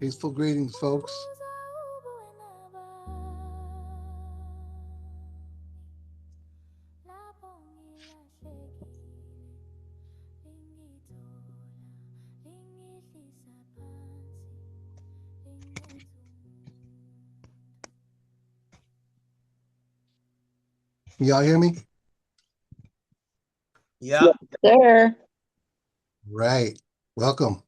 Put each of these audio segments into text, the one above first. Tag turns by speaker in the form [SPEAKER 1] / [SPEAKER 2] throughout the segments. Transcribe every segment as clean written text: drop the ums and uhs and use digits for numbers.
[SPEAKER 1] Peaceful greetings, folks. Can y'all hear me?
[SPEAKER 2] Yeah.
[SPEAKER 3] There.
[SPEAKER 1] Right. Welcome.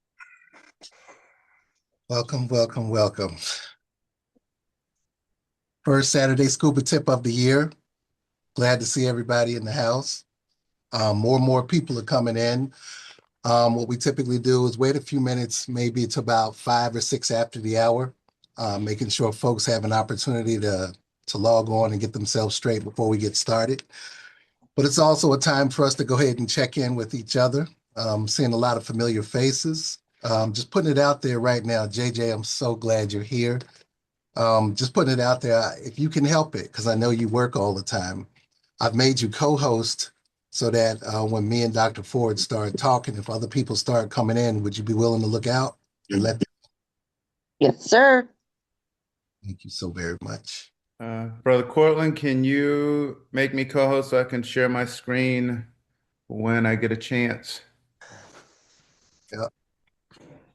[SPEAKER 1] Welcome, welcome, welcome. First Saturday scuba tip of the year. Glad to see everybody in the house. More and more people are coming in. What we typically do is wait a few minutes, maybe it's about 5 or 6 after the hour, making sure folks have an opportunity to log on and get themselves straight before we get started. But it's also a time for us to go ahead and check in with each other. Seeing a lot of familiar faces. Just putting it out there right now, JJ, I'm so glad you're here. Just putting it out there, if you can help it, because I know you work all the time. I've made you co-host so that when me and Dr. Ford start talking, if other people start coming in, would you be willing to look out and let them?
[SPEAKER 3] Yes, sir.
[SPEAKER 1] Thank you so very much.
[SPEAKER 2] Brother Courtlandt, can you make me co-host so I can share my screen when I get a chance?
[SPEAKER 1] Yeah.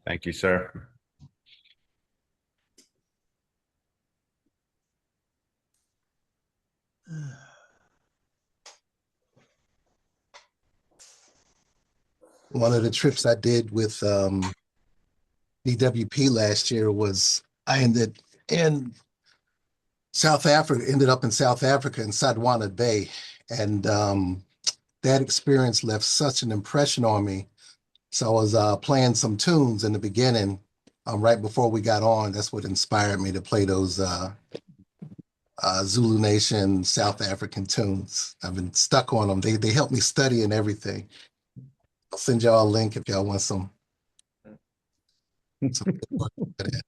[SPEAKER 2] Thank you, sir.
[SPEAKER 1] One of the trips I did with DWP last year was I ended up in South Africa in Sodwana Bay. And that experience left such an impression on me. So I was playing some tunes in the beginning, right before we got on. That's what inspired me to play those Zulu Nation South African tunes. I've been stuck on them. They help me study and everything. I'll send y'all a link if y'all want some work for that.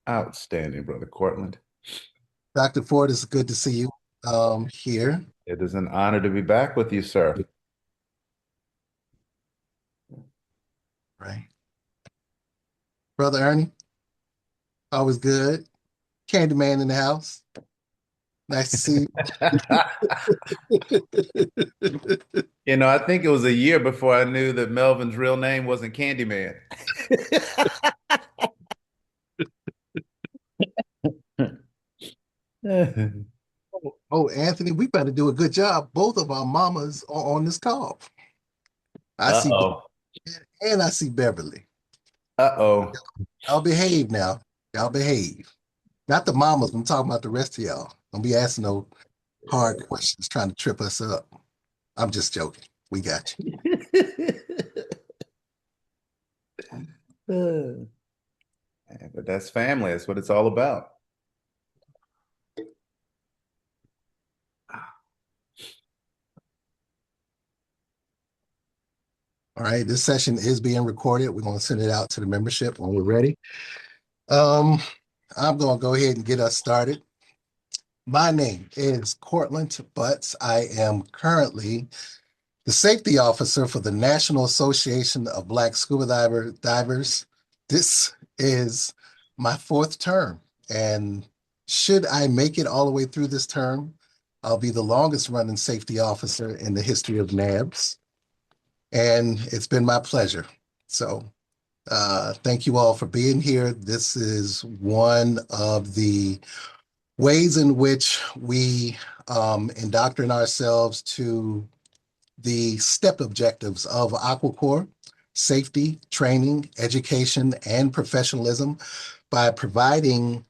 [SPEAKER 2] Outstanding, Brother Courtlandt.
[SPEAKER 1] Dr. Ford, it's good to see you here.
[SPEAKER 2] It is an honor to be back with you, sir.
[SPEAKER 1] Right. Brother Ernie, always good. Candyman in the house. Nice to see you.
[SPEAKER 2] I think it was a year before I knew that Melvin's real name wasn't Candyman.
[SPEAKER 1] Oh, Anthony, we better do a good job. Both of our mamas are on this call. I see,
[SPEAKER 2] Uh-oh.
[SPEAKER 1] and I see Beverly.
[SPEAKER 2] Uh-oh.
[SPEAKER 1] Y'all behave now. Y'all behave. Not the mamas. I'm talking about the rest of y'all. Don't be asking no hard questions trying to trip us up. I'm just joking. We got you.
[SPEAKER 2] But that's family. That's what it's all about.
[SPEAKER 1] All right. This session is being recorded. We're going to send it out to the membership when we're ready. Um, I'm going to go ahead and get us started. My name is Courtlandt Butts. I am currently the safety officer for the National Association of Black Scuba Divers. This is my fourth term, and should I make it all the way through this term, I'll be the longest running safety officer in the history of NABS, and it's been my pleasure. So thank you all for being here. This is one of the ways in which we indoctrinate ourselves to the STEP objectives of AquaCorps: safety, training, education, and professionalism by providing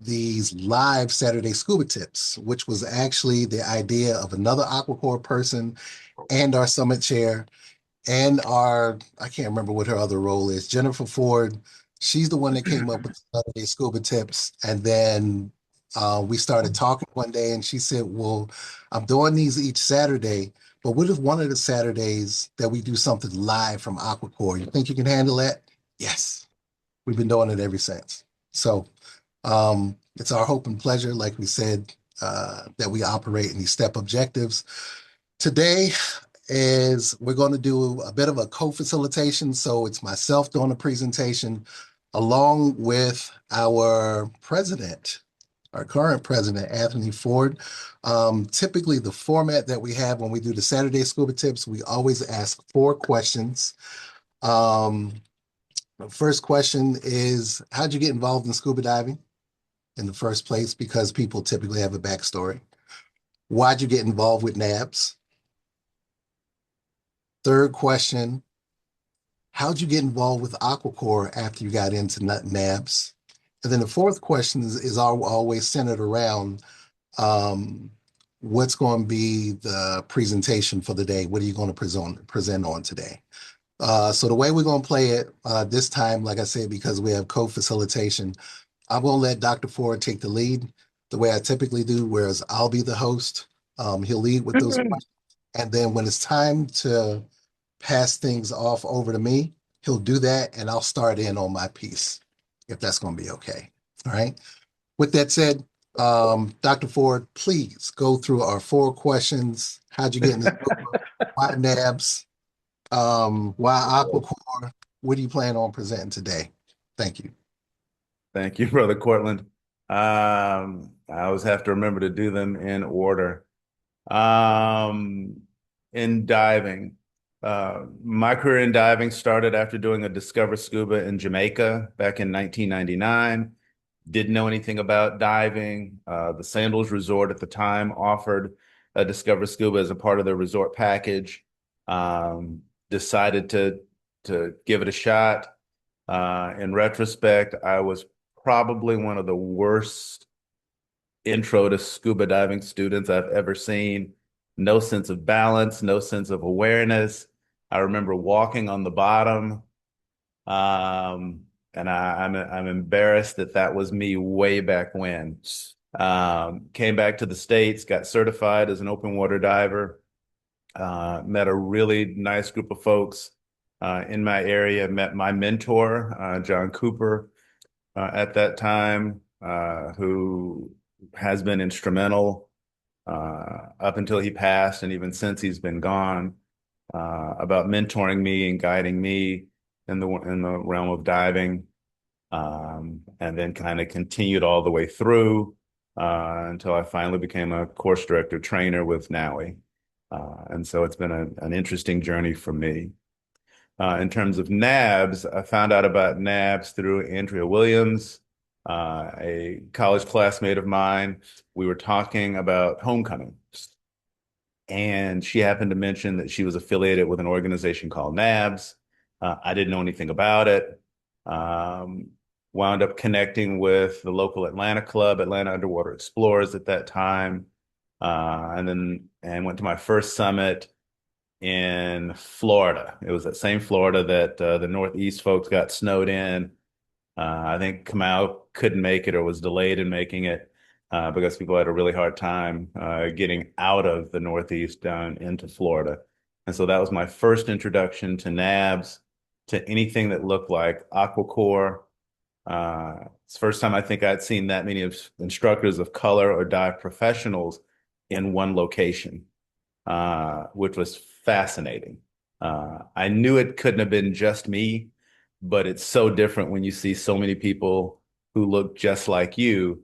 [SPEAKER 1] these live Saturday scuba tips, which was actually the idea of another AquaCorps person and our summit chair and I can't remember what her other role is, Jennifer Ford. She's the one that came up with Saturday scuba tips. And then we started talking one day and she said, well, I'm doing these each Saturday, but what if one of the Saturdays that we do something live from AquaCorps? You think you can handle that? Yes. We've been doing it ever since. So it's our hope and pleasure, like we said, that we operate in these STEP objectives. Today is we're going to do a bit of a co-facilitation. So it's myself doing a presentation along with our president, our current president, Anthony Ford. Typically, the format that we have when we do the Saturday Scuba Tips, we always ask 4 questions. The first question is, how'd you get involved in scuba diving in the first place? Because people typically have a backstory. Why'd you get involved with NABS? Third question, how'd you get involved with aquacore after you got into NABS? And then the fourth question is always centered around what's going to be the presentation for the day? What are you going to present on today? So the way we're going to play it this time, like I said, because we have co-facilitation, I'm going to let Dr. Ford take the lead the way I typically do, whereas I'll be the host. He'll lead with those questions. And then when it's time to pass things off over to me, he'll do that and I'll start in on my piece, if that's going to be okay. All right. With that said, Dr. Ford, please go through our 4 questions. How'd you get in the why NABS? Why Aquacore? What do you plan on presenting today? Thank you.
[SPEAKER 2] Thank you, Brother Courtlandt. I always have to remember to do them in order. In diving, my career in diving started after doing a Discover Scuba in Jamaica back in 1999. Didn't know anything about diving. The Sandals Resort at the time offered a Discover Scuba as a part of their resort package. Decided to give it a shot. In retrospect, I was probably one of the worst intro to scuba diving students I've ever seen. No sense of balance, no sense of awareness. I remember walking on the bottom, and I'm embarrassed that that was me way back when. Came back to the States, got certified as an open water diver. Met a really nice group of folks in my area. Met my mentor, John Cooper, at that time, who has been instrumental up until he passed, and even since he's been gone, about mentoring me and guiding me in the realm of diving, and then kind of continued all the way through until I finally became a course director trainer with NAUI. And so it's been an interesting journey for me. In terms of NABS, I found out about NABS through Andrea Williams, a college classmate of mine. We were talking about homecoming, and she happened to mention that she was affiliated with an organization called NABS. I didn't know anything about it. Wound up connecting with the local Atlanta club, Atlanta Underwater Explorers at that time, and went to my first summit in Florida. It was that same Florida that the Northeast folks got snowed in. I think Kamau couldn't make it or was delayed in making it because people had a really hard time getting out of the Northeast down into Florida. And so that was my first introduction to NABS, to anything that looked like aquacore. It's the first time I think I'd seen that many of instructors of color or dive professionals in one location, which was fascinating. I knew it couldn't have been just me, but it's so different when you see so many people who look just like you,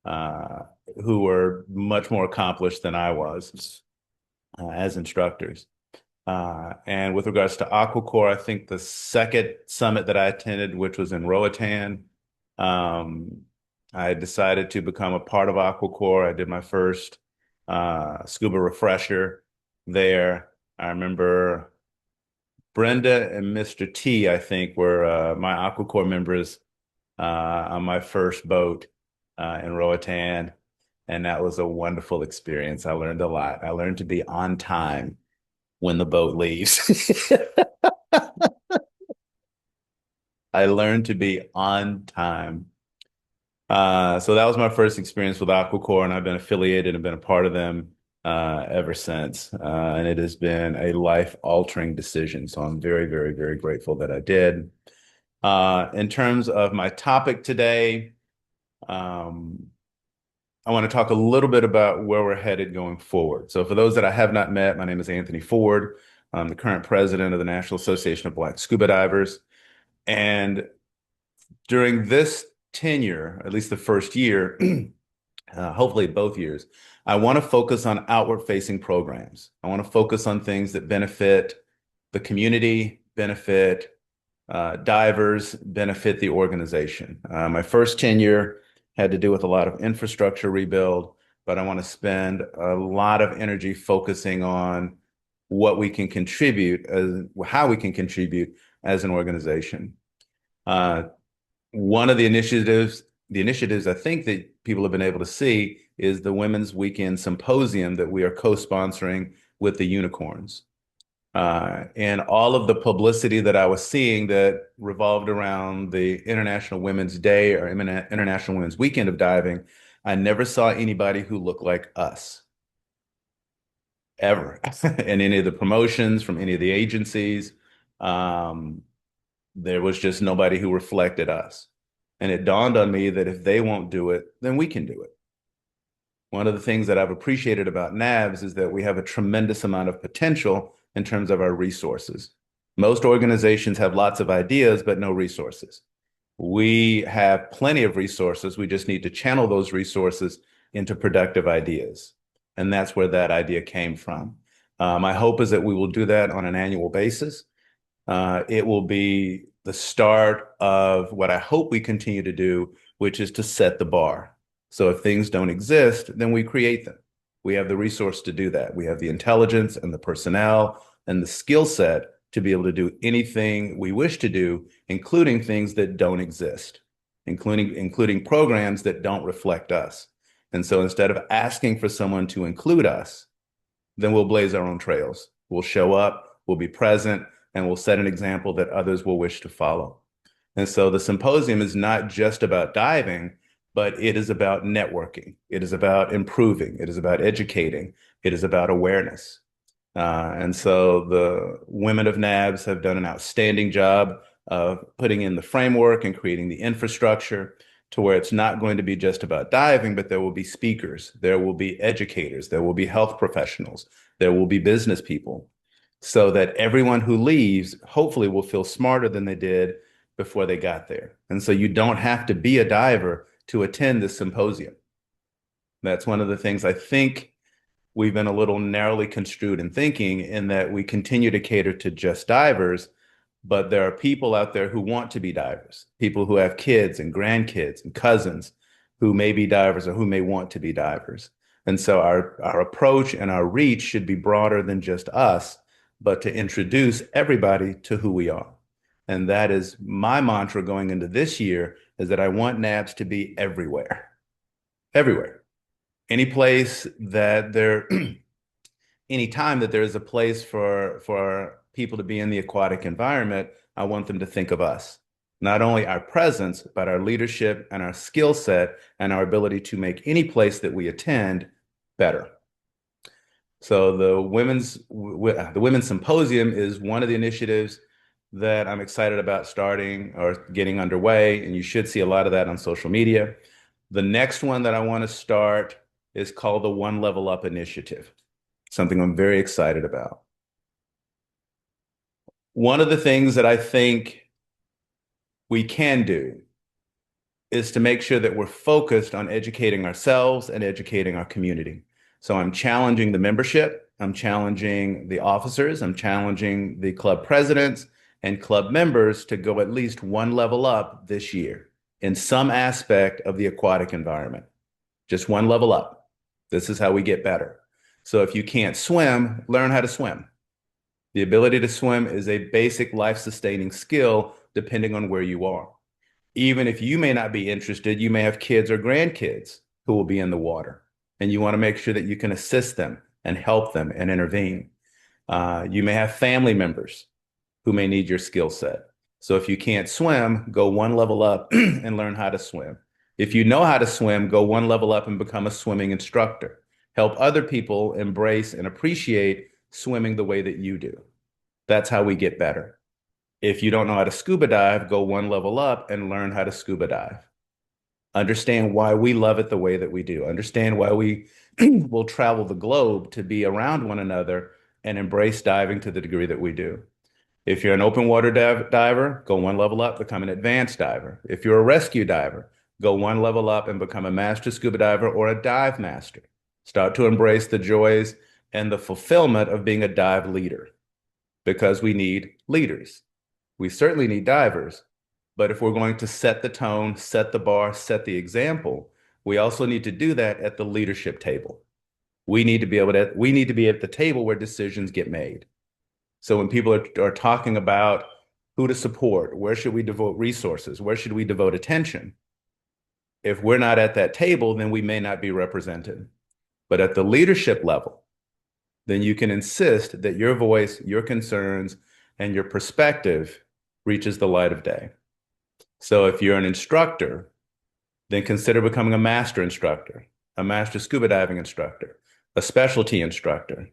[SPEAKER 2] who were much more accomplished than I was as instructors. And with regards to aquacore, I think the second summit that I attended, which was in Roatan, I decided to become a part of aquacore. I did my first scuba refresher there. I remember Brenda and Mr. T, I think, were my aquacore members on my first boat in Roatan, and that was a wonderful experience. I learned a lot. I learned to be on time when the boat leaves. I learned to be on time. So that was my first experience with aquacore, and I've been affiliated and been a part of them ever since. And it has been a life-altering decision. So I'm very, very, very grateful that I did. In terms of my topic today, I want to talk a little bit about where we're headed going forward. So for those that I have not met, my name is Anthony Ford. I'm the current president of the National Association of Black Scuba Divers. And during this tenure, at least the first year, hopefully both years, I want to focus on outward-facing programs. I want to focus on things that benefit the community, benefit divers, benefit the organization. My first tenure had to do with a lot of infrastructure rebuild, but I want to spend a lot of energy focusing on what we can contribute, how we can contribute as an organization. Uh, One of the initiatives I think that people have been able to see is the Women's Weekend Symposium that we are co-sponsoring with the Unicorns. And all of the publicity that I was seeing that revolved around the International Women's Day or International Women's Weekend of Diving, I never saw anybody who looked like us, ever, in any of the promotions from any of the agencies. Um, there was just nobody who reflected us. And it dawned on me that if they won't do it, then we can do it. One of the things that I've appreciated about NABS is that we have a tremendous amount of potential in terms of our resources. Most organizations have lots of ideas, but no resources. We have plenty of resources. We just need to channel those resources into productive ideas. And that's where that idea came from. My hope is that we will do that on an annual basis. It will be the start of what I hope we continue to do, which is to set the bar. So if things don't exist, then we create them. We have the resource to do that. We have the intelligence and the personnel and the skill set to be able to do anything we wish to do, including things that don't exist, including programs that don't reflect us. And so instead of asking for someone to include us, then we'll blaze our own trails. We'll show up, we'll be present, and we'll set an example that others will wish to follow. And so the symposium is not just about diving, but it is about networking. It is about improving. It is about educating. It is about awareness. And so the women of NABS have done an outstanding job of putting in the framework and creating the infrastructure to where it's not going to be just about diving, but there will be speakers, there will be educators, there will be health professionals, there will be business people, so that everyone who leaves hopefully will feel smarter than they did before they got there. And so you don't have to be a diver to attend this symposium. That's one of the things I think we've been a little narrowly construed in thinking, in that we continue to cater to just divers, but there are people out there who want to be divers, people who have kids and grandkids and cousins who may be divers or who may want to be divers. And so our approach and our reach should be broader than just us, but to introduce everybody to who we are. And that is my mantra going into this year, is that I want NABS to be everywhere, everywhere. Any place that there, any time that there is a place for people to be in the aquatic environment, I want them to think of us. Not only our presence, but our leadership and our skill set and our ability to make any place that we attend better. So the Women's Symposium is one of the initiatives that I'm excited about starting or getting underway, and you should see a lot of that on social media. The next one that I want to start is called the One Level Up Initiative, something I'm very excited about. One of the things that I think we can do is to make sure that we're focused on educating ourselves and educating our community. So I'm challenging the membership, I'm challenging the officers, I'm challenging the club presidents and club members to go at least one level up this year in some aspect of the aquatic environment. Just one level up. This is how we get better. So if you can't swim, learn how to swim. The ability to swim is a basic life-sustaining skill depending on where you are. Even if you may not be interested, you may have kids or grandkids who will be in the water, and you want to make sure that you can assist them and help them and intervene. You may have family members who may need your skill set. So if you can't swim, go one level up and learn how to swim. If you know how to swim, go one level up and become a swimming instructor. Help other people embrace and appreciate swimming the way that you do. That's how we get better. If you don't know how to scuba dive, go one level up and learn how to scuba dive. Understand why we love it the way that we do. Understand why we will travel the globe to be around one another and embrace diving to the degree that we do. If you're an open water diver, go one level up, become an advanced diver. If you're a rescue diver, go one level up and become a master scuba diver or a dive master. Start to embrace the joys and the fulfillment of being a dive leader, because we need leaders. We certainly need divers, but if we're going to set the tone, set the bar, set the example, we also need to do that at the leadership table. We need to be at the table where decisions get made. So when people are talking about who to support, where should we devote resources, where should we devote attention? If we're not at that table, then we may not be represented. But at the leadership level, then you can insist that your voice, your concerns, and your perspective reaches the light of day. So if you're an instructor, then consider becoming a master instructor, a master scuba diving instructor, a specialty instructor,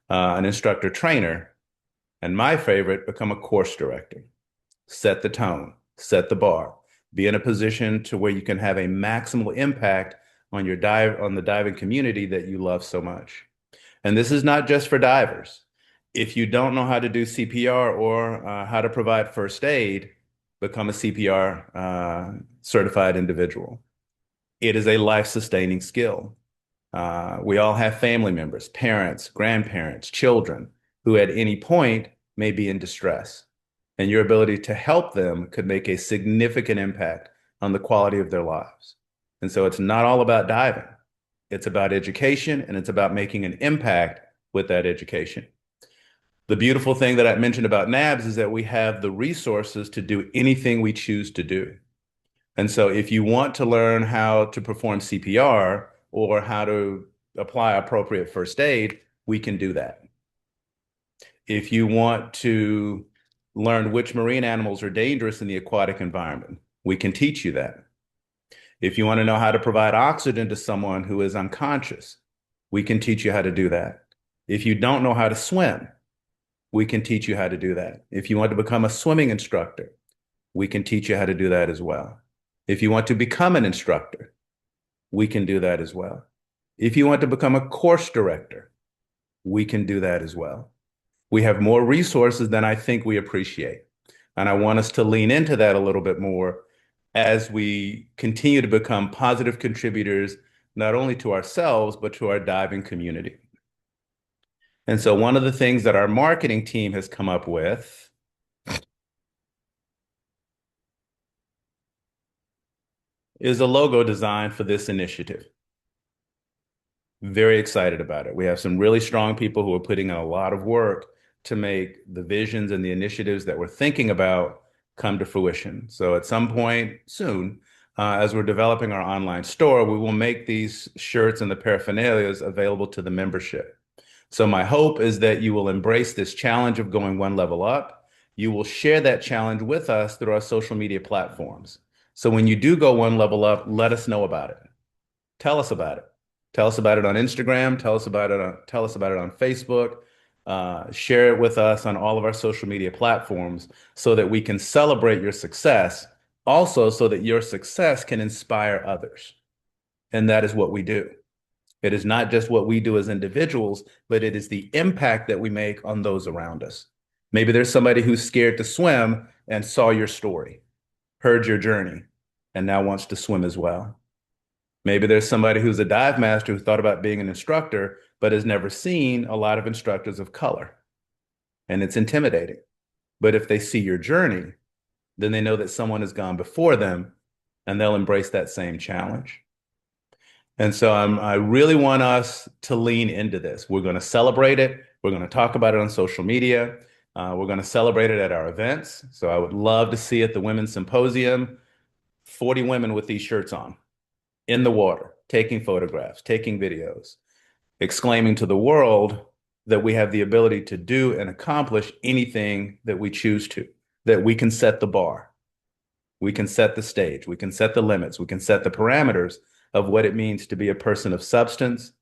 [SPEAKER 2] an instructor trainer, and my favorite, become a course director. Set the tone, set the bar, be in a position to where you can have a maximal impact on the diving community that you love so much. And this is not just for divers. If you don't know how to do CPR or how to provide first aid, become a CPR certified individual. It is a life-sustaining skill. We all have family members, parents, grandparents, children who at any point may be in distress. And your ability to help them could make a significant impact on the quality of their lives. And so it's not all about diving. It's about education, and it's about making an impact with that education. The beautiful thing that I mentioned about NABS is that we have the resources to do anything we choose to do. And so if you want to learn how to perform CPR or how to apply appropriate first aid, we can do that. If you want to learn which marine animals are dangerous in the aquatic environment, we can teach you that. If you want to know how to provide oxygen to someone who is unconscious, we can teach you how to do that. If you don't know how to swim, we can teach you how to do that. If you want to become a swimming instructor, we can teach you how to do that as well. If you want to become an instructor, we can do that as well. If you want to become a course director, we can do that as well. We have more resources than I think we appreciate. And I want us to lean into that a little bit more as we continue to become positive contributors, not only to ourselves, but to our diving community. And so one of the things that our marketing team has come up with is a logo design for this initiative. Very excited about it. We have some really strong people who are putting in a lot of work to make the visions and the initiatives that we're thinking about come to fruition. So at some point soon, as we're developing our online store, we will make these shirts and the paraphernalias available to the membership. So my hope is that you will embrace this challenge of going one level up. You will share that challenge with us through our social media platforms. So when you do go one level up, let us know about it. Tell us about it. Tell us about it on Instagram. Tell us about it on Facebook. Share it with us on all of our social media platforms so that we can celebrate your success, also so that your success can inspire others. And that is what we do. It is not just what we do as individuals, but it is the impact that we make on those around us. Maybe there's somebody who's scared to swim and saw your story, heard your journey, and now wants to swim as well. Maybe there's somebody who's a dive master who thought about being an instructor, but has never seen a lot of instructors of color. And it's intimidating. But if they see your journey, then they know that someone has gone before them, and they'll embrace that same challenge. And so I really want us to lean into this. We're going to celebrate it. We're going to talk about it on social media. We're going to celebrate it at our events. So I would love to see at the Women's Symposium, 40 women with these shirts on, in the water, taking photographs, taking videos, exclaiming to the world that we have the ability to do and accomplish anything that we choose to, that we can set the bar. We can set the stage. We can set the limits. We can set the parameters of what it means to be a person of substance,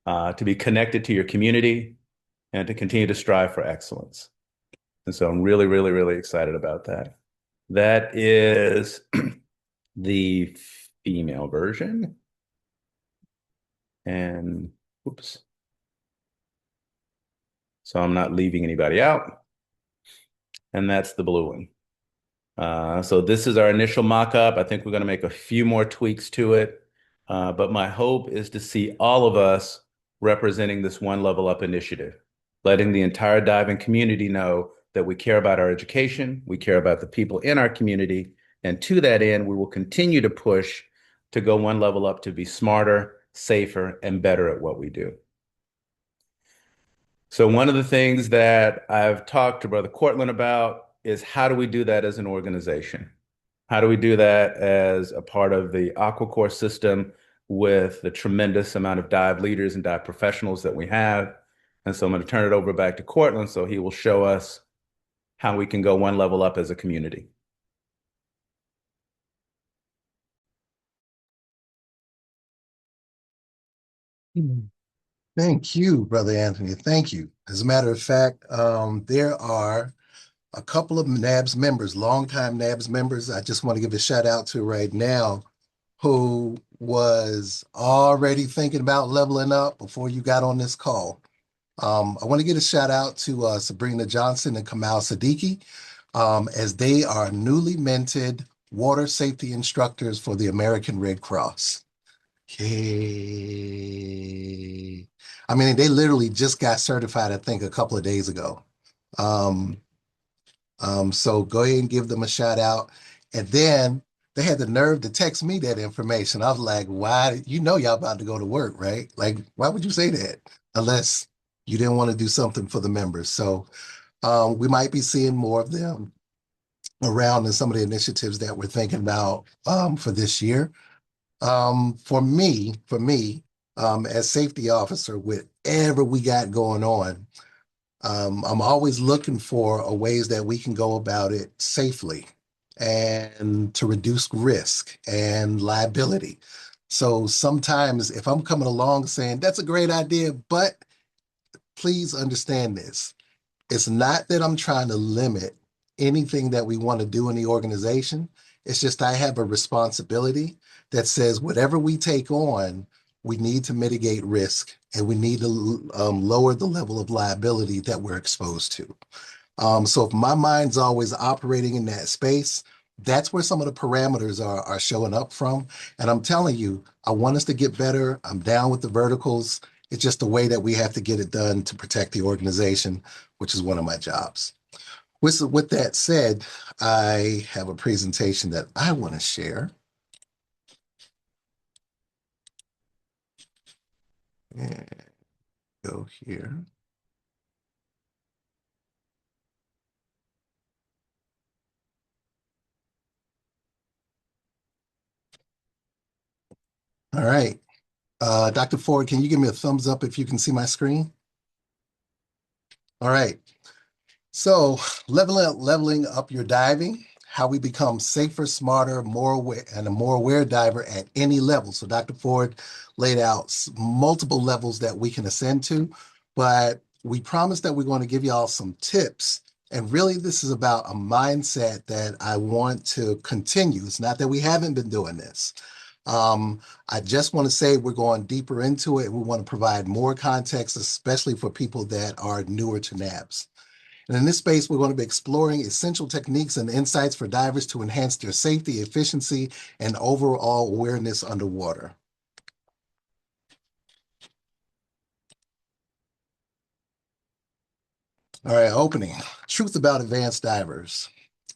[SPEAKER 2] to be connected to your community, and to continue to strive for excellence. And so I'm really, really, really excited about that. That is the female version. And oops. So I'm not leaving anybody out. And that's the blue one. So this is our initial mock-up. I think we're going to make a few more tweaks to it. But my hope is to see all of us representing this One Level Up initiative, letting the entire diving community know that we care about our education, we care about the people in our community, and to that end, we will continue to push to go one level up to be smarter, safer, and better at what we do. So one of the things that I've talked to Brother Courtlandt about is how do we do that as an organization? How do we do that as a part of the aquacore system with the tremendous amount of dive leaders and dive professionals that we have? And so I'm going to turn it over back to Courtlandt so he will show us how we can go one level up as a community.
[SPEAKER 1] Thank you, Brother Anthony. Thank you. As a matter of fact, there are a couple of NABS members, longtime NABS members. I just want to give a shout out to right now, who was already thinking about leveling up before you got on this call. I want to give a shout out to Sabrina Johnson and Kamal Siddiqui, as they are newly minted water safety instructors for the American Red Cross. Okay. I mean, they literally just got certified, I think, a couple of days ago. So go ahead and give them a shout out. And then they had the nerve to text me that information. I was like, why? You know, y'all about to go to work, right? Like, why would you say that? Unless you didn't want to do something for the members. So we might be seeing more of them around in some of the initiatives that we're thinking about for this year. For me, as safety officer, whatever we got going on, I'm always looking for ways that we can go about it safely and to reduce risk and liability. So sometimes if I'm coming along saying, that's a great idea, but please understand this. It's not that I'm trying to limit anything that we want to do in the organization. It's just I have a responsibility that says whatever we take on, we need to mitigate risk and we need to lower the level of liability that we're exposed to. So if my mind's always operating in that space, that's where some of the parameters are showing up from. And I'm telling you, I want us to get better. I'm down with the verticals. It's just the way that we have to get it done to protect the organization, which is one of my jobs. With that said, I have a presentation that I want to share. And go here. All right. Dr. Ford, can you give me a thumbs up if you can see my screen? All right. So leveling up your diving, how we become safer, smarter, more aware, and a more aware diver at any level. So Dr. Ford laid out multiple levels that we can ascend to, but we promised that we're going to give y'all some tips. And really, this is about a mindset that I want to continue. It's not that we haven't been doing this. I just want to say we're going deeper into it. We want to provide more context, especially for people that are newer to NABS. And in this space, we're going to be exploring essential techniques and insights for divers to enhance their safety, efficiency, and overall awareness underwater. All right, opening. Truth about advanced divers.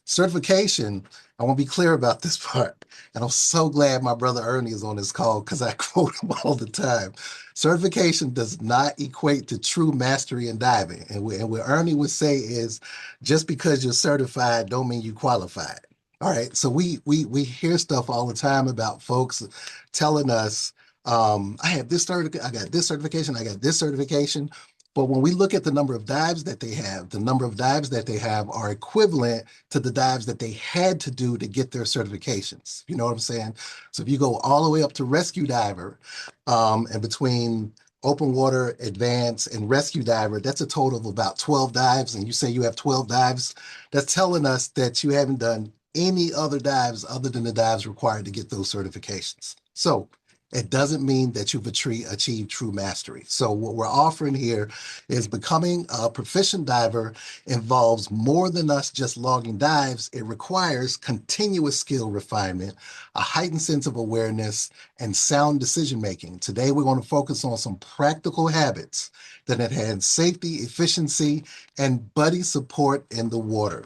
[SPEAKER 1] Certification, I want to be clear about this part. And I'm so glad my brother Ernie is on this call because I quote him all the time. Certification does not equate to true mastery in diving. And what Ernie would say is just because you're certified don't mean you qualified. All right, so we hear stuff all the time about folks telling us, I have this certificate, I got this certification, I got this certification. But when we look at the number of dives that they have, the number of dives that they have are equivalent to the dives that they had to do to get their certifications. You know what I'm saying? So if you go all the way up to rescue diver, and between open water, advanced, and rescue diver, that's a total of about 12 dives. And you say you have 12 dives, that's telling us that you haven't done any other dives other than the dives required to get those certifications. So it doesn't mean that you've achieved true mastery. So what we're offering here is becoming a proficient diver involves more than us just logging dives. It requires continuous skill refinement, a heightened sense of awareness, and sound decision making. Today, we're going to focus on some practical habits that enhance safety, efficiency, and buddy support in the water.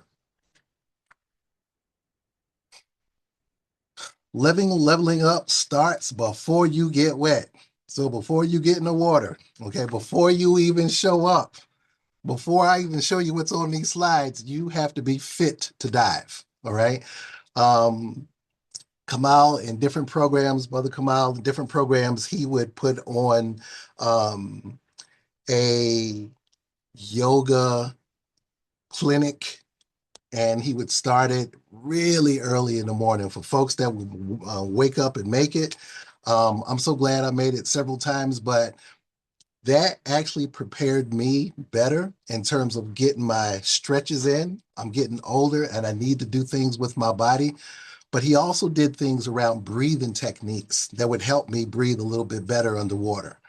[SPEAKER 1] Leveling up starts before you get wet. So before you get in the water, okay, before you even show up, before I even show you what's on these slides, you have to be fit to dive, all right? Kamal in different programs, Brother Kamal in different programs, he would put on a yoga clinic, and he would start it really early in the morning for folks that would wake up and make it. I'm so glad I made it several times, but that actually prepared me better in terms of getting my stretches in. I'm getting older and I need to do things with my body. But he also did things around breathing techniques that would help me breathe a little bit better underwater.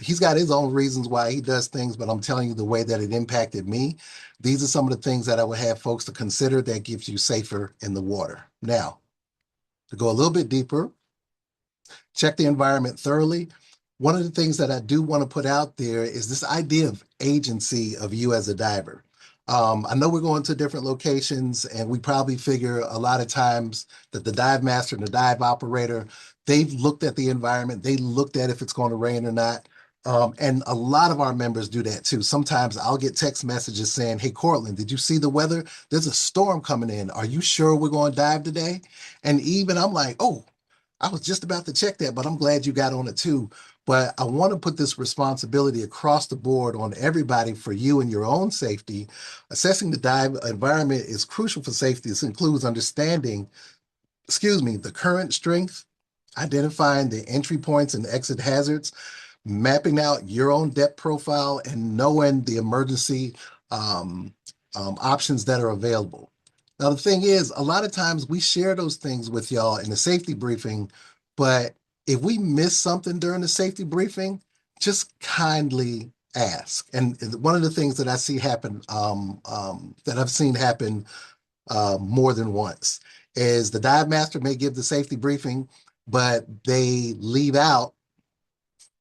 [SPEAKER 1] He's got his own reasons why he does things, but I'm telling you the way that it impacted me. These are some of the things that I would have folks to consider that gives you safer in the water. Now, to go a little bit deeper, check the environment thoroughly. One of the things that I do want to put out there is this idea of agency of you as a diver. I know we're going to different locations, and we probably figure a lot of times that the dive master and the dive operator, they've looked at the environment, they looked at if it's going to rain or not. And a lot of our members do that too. Sometimes I'll get text messages saying, "Hey, Courtlandt, did you see the weather? There's a storm coming in. Are you sure we're going to dive today?" And even I'm like, "Oh, I was just about to check that, but I'm glad you got on it too." But I want to put this responsibility across the board on everybody for you and your own safety. Assessing the dive environment is crucial for safety. This includes understanding, the current strength, identifying the entry points and exit hazards, mapping out your own depth profile, and knowing the emergency um, options that are available. Now, the thing is, a lot of times we share those things with y'all in the safety briefing, but if we miss something during the safety briefing, just kindly ask. And one of the things that I see happen, that I've seen happen more than once, is the dive master may give the safety briefing, but they leave out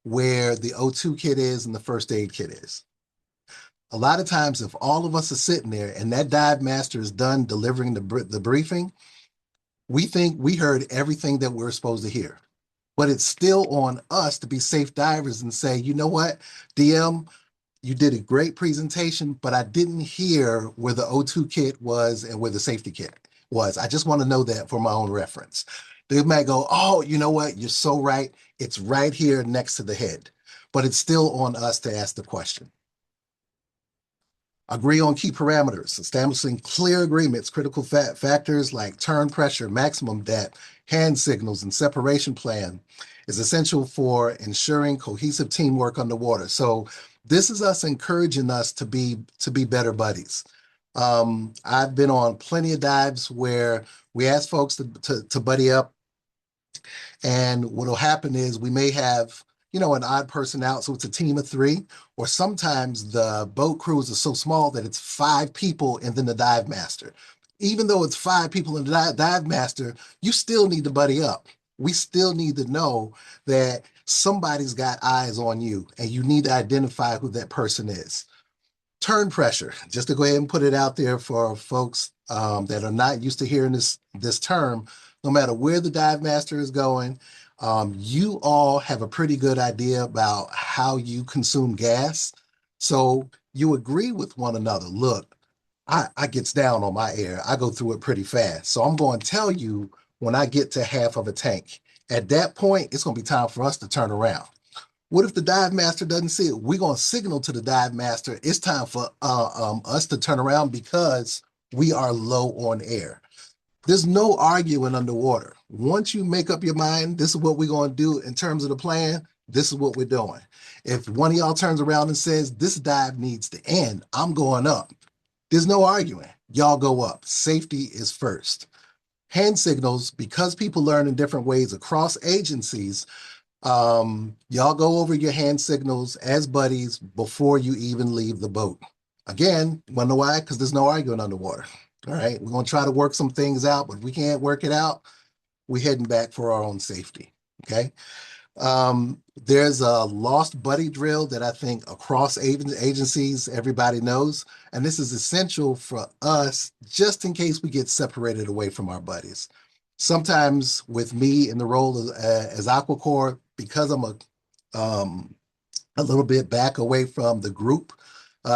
[SPEAKER 1] where the O2 kit is and the first aid kit is. A lot of times, if all of us are sitting there and that dive master is done delivering the briefing, we think we heard everything that we're supposed to hear. But it's still on us to be safe divers and say, "You know what, DM, you did a great presentation, but I didn't hear where the O2 kit was and where the safety kit was. I just want to know that for my own reference." They might go, "Oh, you know what? You're so right. It's right here next to the head." But it's still on us to ask the question. Agree on key parameters, establishing clear agreements, critical factors like turn pressure, maximum depth, hand signals, and separation plan is essential for ensuring cohesive teamwork underwater. So this is us encouraging us to be better buddies. I've been on plenty of dives where we ask folks to buddy up, and what'll happen is we may have, an odd person out. So it's a team of three, or sometimes the boat crews are so small that it's five people and then the dive master. Even though it's five people in the dive master, you still need to buddy up. We still need to know that somebody's got eyes on you and you need to identify who that person is. Turn pressure, just to go ahead and put it out there for folks that are not used to hearing this term. No matter where the dive master is going, you all have a pretty good idea about how you consume gas. So you agree with one another. Look, I gets down on my air. I go through it pretty fast. So I'm going to tell you when I get to half of a tank. At that point, it's going to be time for us to turn around. What if the dive master doesn't see it? We're going to signal to the dive master, it's time for us to turn around because we are low on air. There's no arguing underwater. Once you make up your mind, this is what we're going to do in terms of the plan, this is what we're doing. If one of y'all turns around and says, "This dive needs to end, I'm going up," there's no arguing. y'all go up. Safety is first. Hand signals, because people learn in different ways across agencies, y'all go over your hand signals as buddies before you even leave the boat. Again, wanna know why? Because there's no arguing underwater. All right, we're gonna try to work some things out, but if we can't work it out, we're heading back for our own safety. Okay. There's a lost buddy drill that I think across agencies, everybody knows. And this is essential for us just in case we get separated away from our buddies. Sometimes with me in the role as Aquacore, because I'm a little bit back away from the group,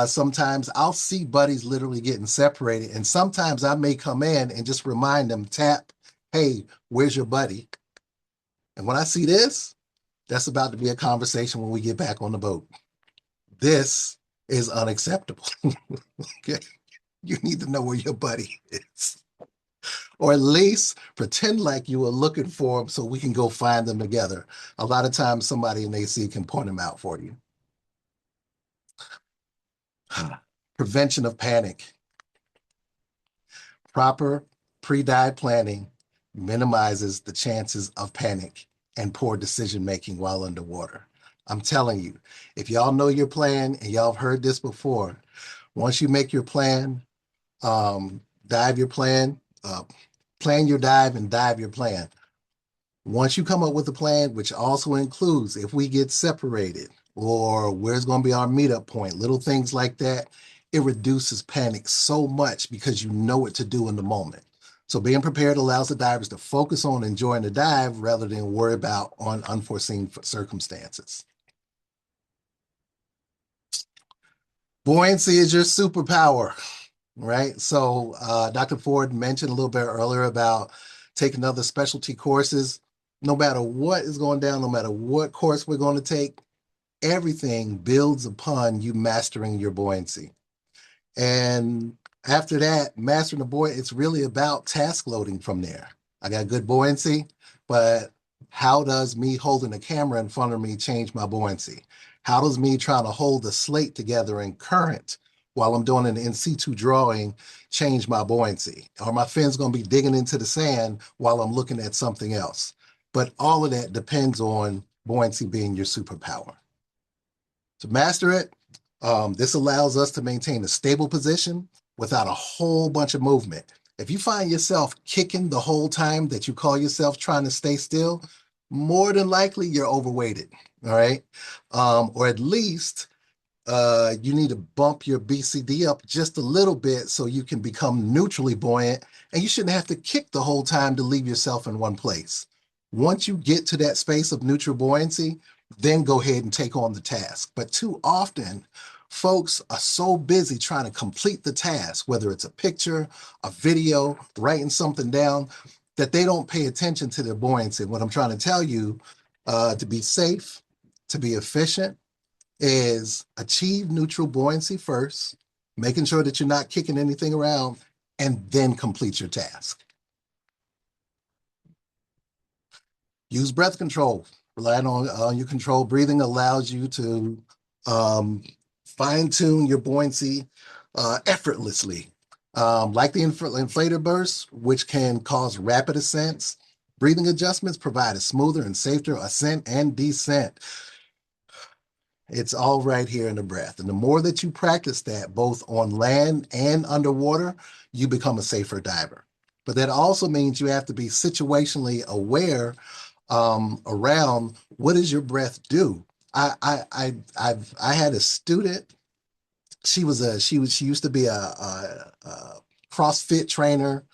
[SPEAKER 1] sometimes I'll see buddies literally getting separated. And sometimes I may come in and just remind them, tap, hey, where's your buddy? And when I see this, that's about to be a conversation when we get back on the boat. This is unacceptable. Okay. You need to know where your buddy is, or at least pretend like you were looking for them so we can go find them together. A lot of times somebody in AC can point them out for you. Prevention of panic. Proper pre-dive planning minimizes the chances of panic and poor decision making while underwater. I'm telling you, if y'all know your plan and y'all have heard this before, once you make your plan, dive your plan, plan your dive and dive your plan. Once you come up with a plan, which also includes if we get separated or where's going to be our meetup point, little things like that, it reduces panic so much because you know what to do in the moment. So being prepared allows the divers to focus on enjoying the dive rather than worry about on unforeseen circumstances. Buoyancy is your superpower, right? So Dr. Ford mentioned a little bit earlier about taking other specialty courses. No matter what is going down, no matter what course we're going to take, everything builds upon you mastering your buoyancy. And after that, mastering the buoyancy, it's really about task loading from there. I got good buoyancy, but how does me holding a camera in front of me change my buoyancy? How does me trying to hold the slate together in current while I'm doing an in situ drawing change my buoyancy? Are my fins going to be digging into the sand while I'm looking at something else? But all of that depends on buoyancy being your superpower. To master it, this allows us to maintain a stable position without a whole bunch of movement. If you find yourself kicking the whole time that you call yourself trying to stay still, more than likely you're overweighted, all right? Or at least you need to bump your BCD up just a little bit so you can become neutrally buoyant, and you shouldn't have to kick the whole time to leave yourself in one place. Once you get to that space of neutral buoyancy, then go ahead and take on the task. But too often, folks are so busy trying to complete the task, whether it's a picture, a video, writing something down, that they don't pay attention to their buoyancy. What I'm trying to tell you, to be safe, to be efficient, is achieve neutral buoyancy first, making sure that you're not kicking anything around, and then complete your task. Use breath control. Relying on your controlled breathing allows you to fine tune your buoyancy effortlessly. Like the inflator burst, which can cause rapid ascents, breathing adjustments provide a smoother and safer ascent and descent. It's all right here in the breath. And the more that you practice that, both on land and underwater, you become a safer diver. But that also means you have to be situationally aware around what does your breath do. I had a student. She used to be a CrossFit trainer,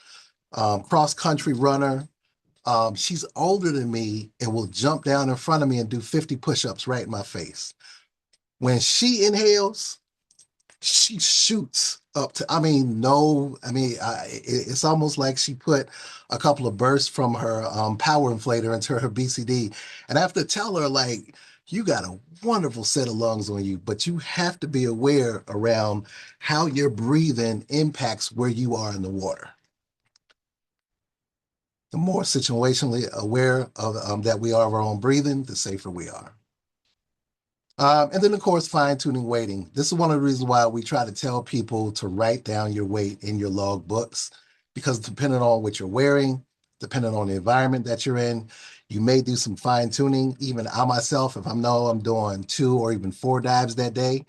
[SPEAKER 1] cross country runner. She's older than me and will jump down in front of me and do 50 push-ups right in my face. When she inhales, she shoots up to, it's almost like she put a couple of bursts from her power inflator into her BCD. And I have to tell her, like, you got a wonderful set of lungs on you, but you have to be aware around how your breathing impacts where you are in the water. The more situationally aware of that we are of our own breathing, the safer we are. And then, of course, fine-tuning weighting. This is one of the reasons why we try to tell people to write down your weight in your log books, because depending on what you're wearing, depending on the environment that you're in, you may do some fine-tuning. Even I myself, if I know I'm doing 2 or even 4 dives that day,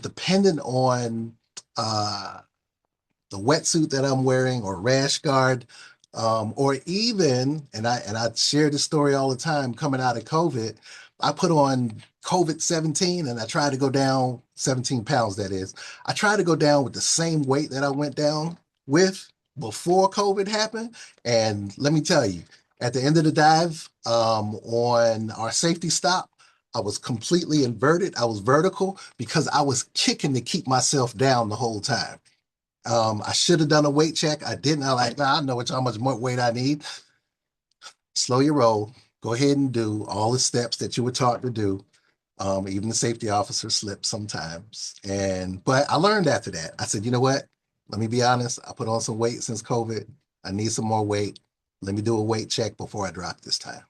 [SPEAKER 1] depending on the wetsuit that I'm wearing or rash guard, or even, and I share this story all the time coming out of COVID, I put on COVID-17 and I tried to go down 17 pounds, that is. I tried to go down with the same weight that I went down with before COVID happened. And let me tell you, at the end of the dive, on our safety stop, I was completely inverted. I was vertical because I was kicking to keep myself down the whole time. I should have done a weight check. I didn't. I like, nah, I know how much more weight I need. Slow your roll. Go ahead and do all the steps that you were taught to do. Even the safety officer slips sometimes. But I learned after that. I said, you know what? Let me be honest. I put on some weight since COVID. I need some more weight. Let me do a weight check before I drop this time.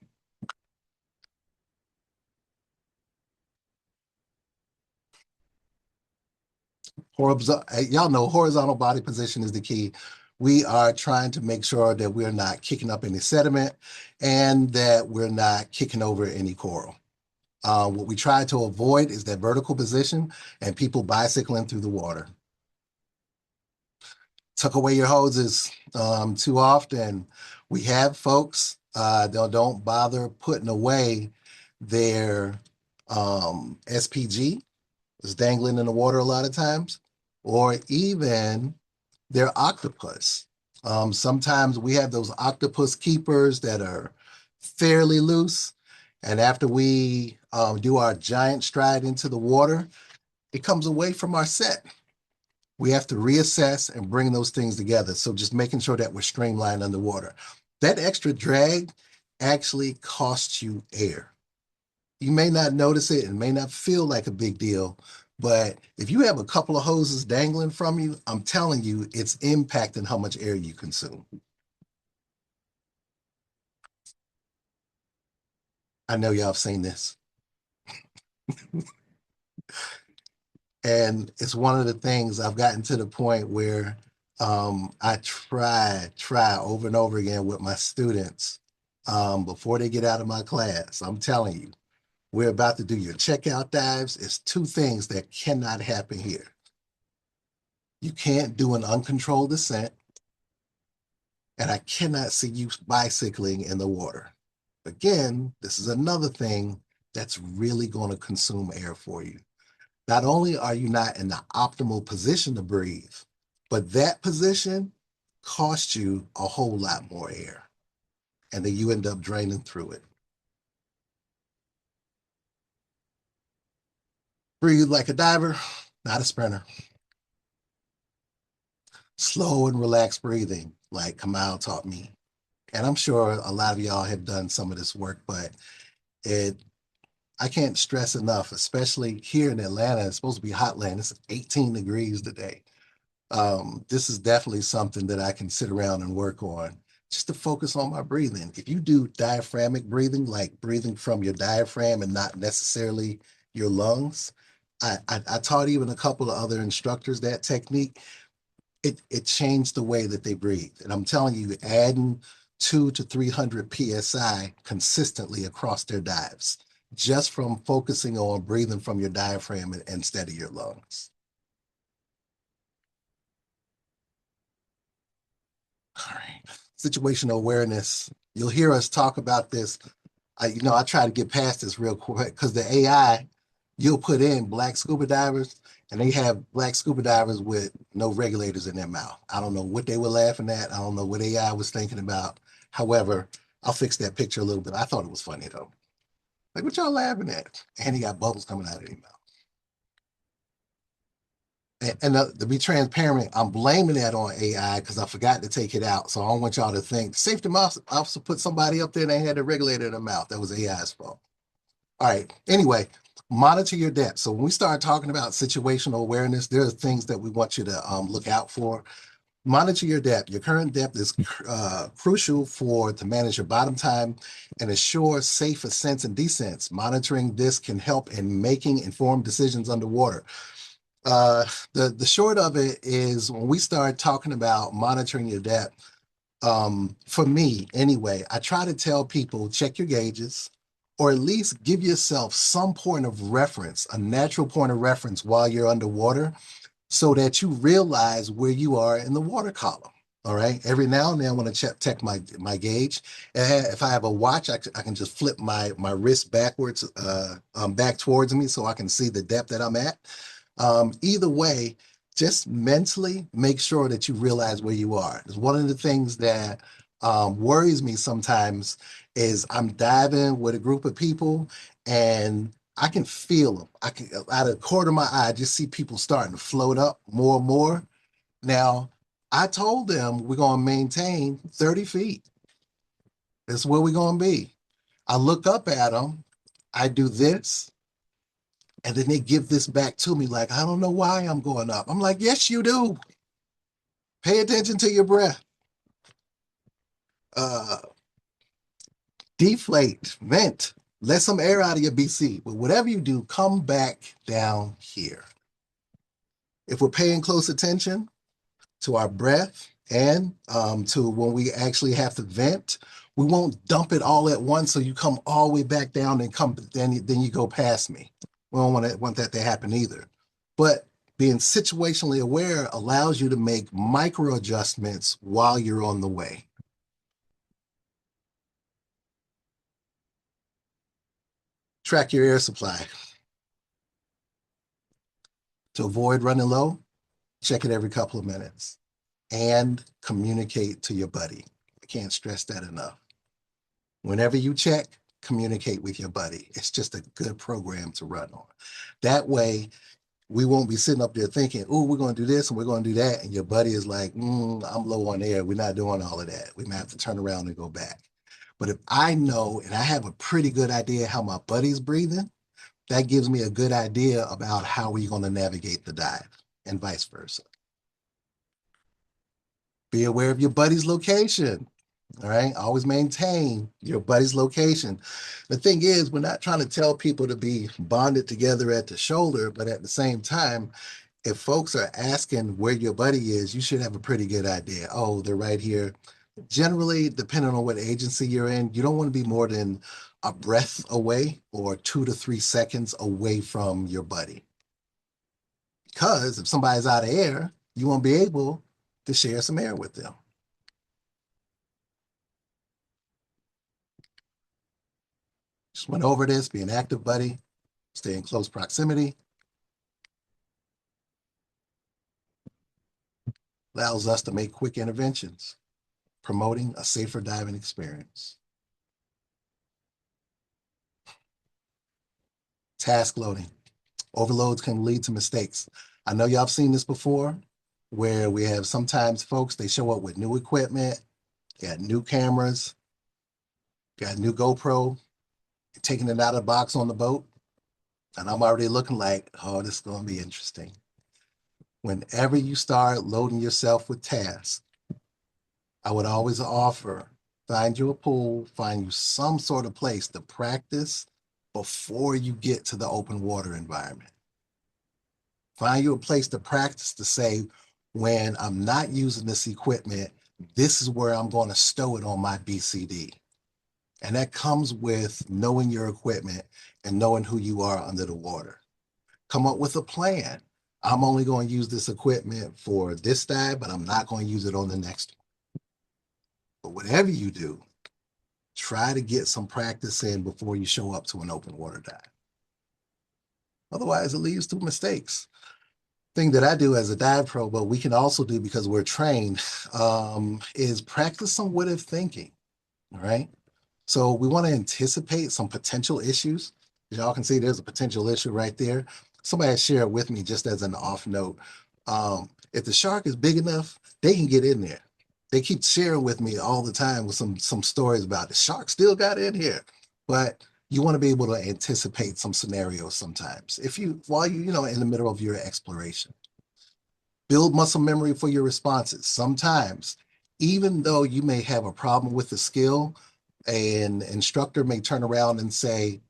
[SPEAKER 1] Y'all know horizontal body position is the key. We are trying to make sure that we're not kicking up any sediment and that we're not kicking over any coral. What we try to avoid is that vertical position and people bicycling through the water. Tuck away your hoses. Too often we have folks don't bother putting away their SPG. It's dangling in the water a lot of times, or even their octopus. Sometimes we have those octopus keepers that are fairly loose. And after we do our giant stride into the water, it comes away from our set. We have to reassess and bring those things together. So just making sure that we're streamlined underwater. That extra drag actually costs you air. You may not notice it and may not feel like a big deal, but if you have a couple of hoses dangling from you, I'm telling you, it's impacting how much air you consume. I know y'all have seen this. And it's one of the things I've gotten to the point where I try over and over again with my students before they get out of my class. I'm telling you, we're about to do your checkout dives. It's 2 things that cannot happen here. You can't do an uncontrolled descent, and I cannot see you bicycling in the water. Again, this is another thing that's really going to consume air for you. Not only are you not in the optimal position to breathe, but that position costs you a whole lot more air, and then you end up draining through it. Breathe like a diver, not a sprinter. Slow and relaxed breathing, like Kamal taught me. And I'm sure a lot of y'all have done some of this work, but I can't stress enough, especially here in Atlanta. It's supposed to be hot land. It's 18 degrees today. This is definitely something that I can sit around and work on just to focus on my breathing. If you do diaphragmic breathing, like breathing from your diaphragm and not necessarily your lungs, I taught even a couple of other instructors that technique. It changed the way that they breathe. And I'm telling you, adding 200 to 300 PSI consistently across their dives, just from focusing on breathing from your diaphragm instead of your lungs. All right. Situational awareness. You'll hear us talk about this. I try to get past this real quick because the AI, you'll put in black scuba divers and they have black scuba divers with no regulators in their mouth. I don't know what they were laughing at. I don't know what AI was thinking about. However, I'll fix that picture a little bit. I thought it was funny though. Like, what y'all laughing at? And he got bubbles coming out of his mouth. To be transparent, I'm blaming that on AI because I forgot to take it out. So I don't want y'all to think the safety officer put somebody up there and they had a regulator in their mouth. That was AI's fault. All right. Anyway, monitor your depth. So when we start talking about situational awareness, there are things that we want you to look out for. Monitor your depth. Your current depth is crucial to manage your bottom time and ensure safe ascents and descents. Monitoring this can help in making informed decisions underwater. The short of it is when we start talking about monitoring your depth, for me anyway, I try to tell people check your gauges or at least give yourself some point of reference, a natural point of reference while you're underwater so that you realize where you are in the water column. All right. Every now and then I want to check my gauge. If I have a watch, I can just flip my wrist backwards, back towards me so I can see the depth that I'm at. Either way, just mentally make sure that you realize where you are. It's one of the things that worries me sometimes is I'm diving with a group of people and I can feel them. I can, out of the corner of my eye, I just see people starting to float up more and more. Now, I told them we're going to maintain 30 feet. That's where we're going to be. I look up at them. I do this. And then they give this back to me like, I don't know why I'm going up. I'm like, yes, you do. Pay attention to your breath. Uh, Deflate, vent, let some air out of your BC. But whatever you do, come back down here. If we're paying close attention to our breath and to when we actually have to vent, we won't dump it all at once. So you come all the way back down and then you go past me. We don't want that to happen either. But being situationally aware allows you to make micro adjustments while you're on the way. Track your air supply. To avoid running low, check it every couple of minutes and communicate to your buddy. I can't stress that enough. Whenever you check, communicate with your buddy. It's just a good program to run on. That way, we won't be sitting up there thinking, oh, we're going to do this and we're going to do that. And your buddy is like, I'm low on air. We're not doing all of that. We might have to turn around and go back. But if I know and I have a pretty good idea how my buddy's breathing, that gives me a good idea about how we're going to navigate the dive and vice versa. Be aware of your buddy's location. All right. Always maintain your buddy's location. The thing is, we're not trying to tell people to be bonded together at the shoulder, but at the same time, if folks are asking where your buddy is, you should have a pretty good idea. Oh, they're right here. Generally, depending on what agency you're in, you don't want to be more than a breath away or 2 to 3 seconds away from your buddy. Because if somebody's out of air, you won't be able to share some air with them. Just went over this, be an active buddy, stay in close proximity. Allows us to make quick interventions, promoting a safer diving experience. Task loading. Overloads can lead to mistakes. I know y'all have seen this before, where we have sometimes folks, they show up with new equipment, got new cameras, got new GoPro, taking it out of the box on the boat. And I'm already looking like, oh, this is going to be interesting. Whenever you start loading yourself with tasks, I would always offer, find you a pool, find you some sort of place to practice before you get to the open water environment. Find you a place to practice to say, when I'm not using this equipment, this is where I'm going to stow it on my BCD. And that comes with knowing your equipment and knowing who you are under the water. Come up with a plan. I'm only going to use this equipment for this dive, but I'm not going to use it on the next one. But whatever you do, try to get some practice in before you show up to an open water dive. Otherwise, it leads to mistakes. Thing that I do as a dive pro, but we can also do because we're trained, is practice some what if thinking. All right. So we want to anticipate some potential issues. As y'all can see, there's a potential issue right there. Somebody shared it with me just as an off note. If the shark is big enough, they can get in there. They keep sharing with me all the time with some stories about the shark still got in here. But you want to be able to anticipate some scenarios sometimes. If you, while you know, in the middle of your exploration. Build muscle memory for your responses. Sometimes, even though you may have a problem with the skill, an instructor may turn around and say,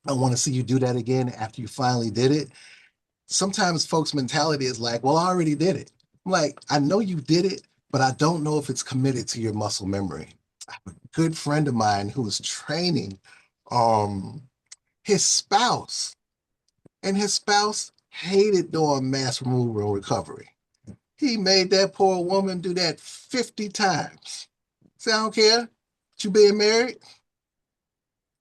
[SPEAKER 1] I want to see you do that again after you finally did it. Sometimes folks' mentality is like, well, I already did it. I'm like, I know you did it, but I don't know if it's committed to your muscle memory. I have a good friend of mine who was training um, his spouse, and his spouse hated doing mass removal and recovery. He made that poor woman do that 50 times. Say, I don't care. You being married?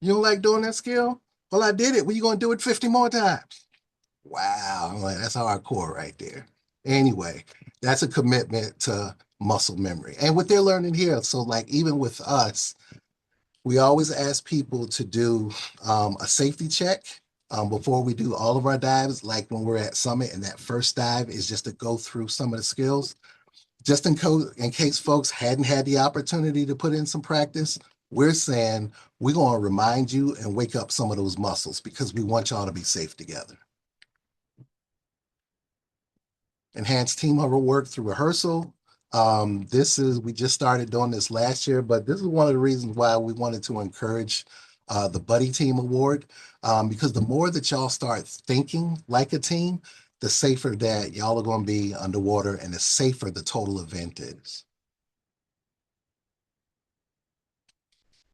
[SPEAKER 1] You don't like doing that skill? Well, I did it. Well, you going to do it 50 more times? Wow. I'm like, that's hardcore right there. Anyway, that's a commitment to muscle memory. And what they're learning here, so like even with us, we always ask people to do a safety check before we do all of our dives. Like when we're at Summit, and that first dive is just to go through some of the skills. Just in case folks hadn't had the opportunity to put in some practice, we're saying we're going to remind you and wake up some of those muscles because we want y'all to be safe together. Enhanced team work through rehearsal. We just started doing this last year, but this is one of the reasons why we wanted to encourage the Buddy Team Award, because the more that y'all start thinking like a team, the safer that y'all are going to be underwater and the safer the total event is.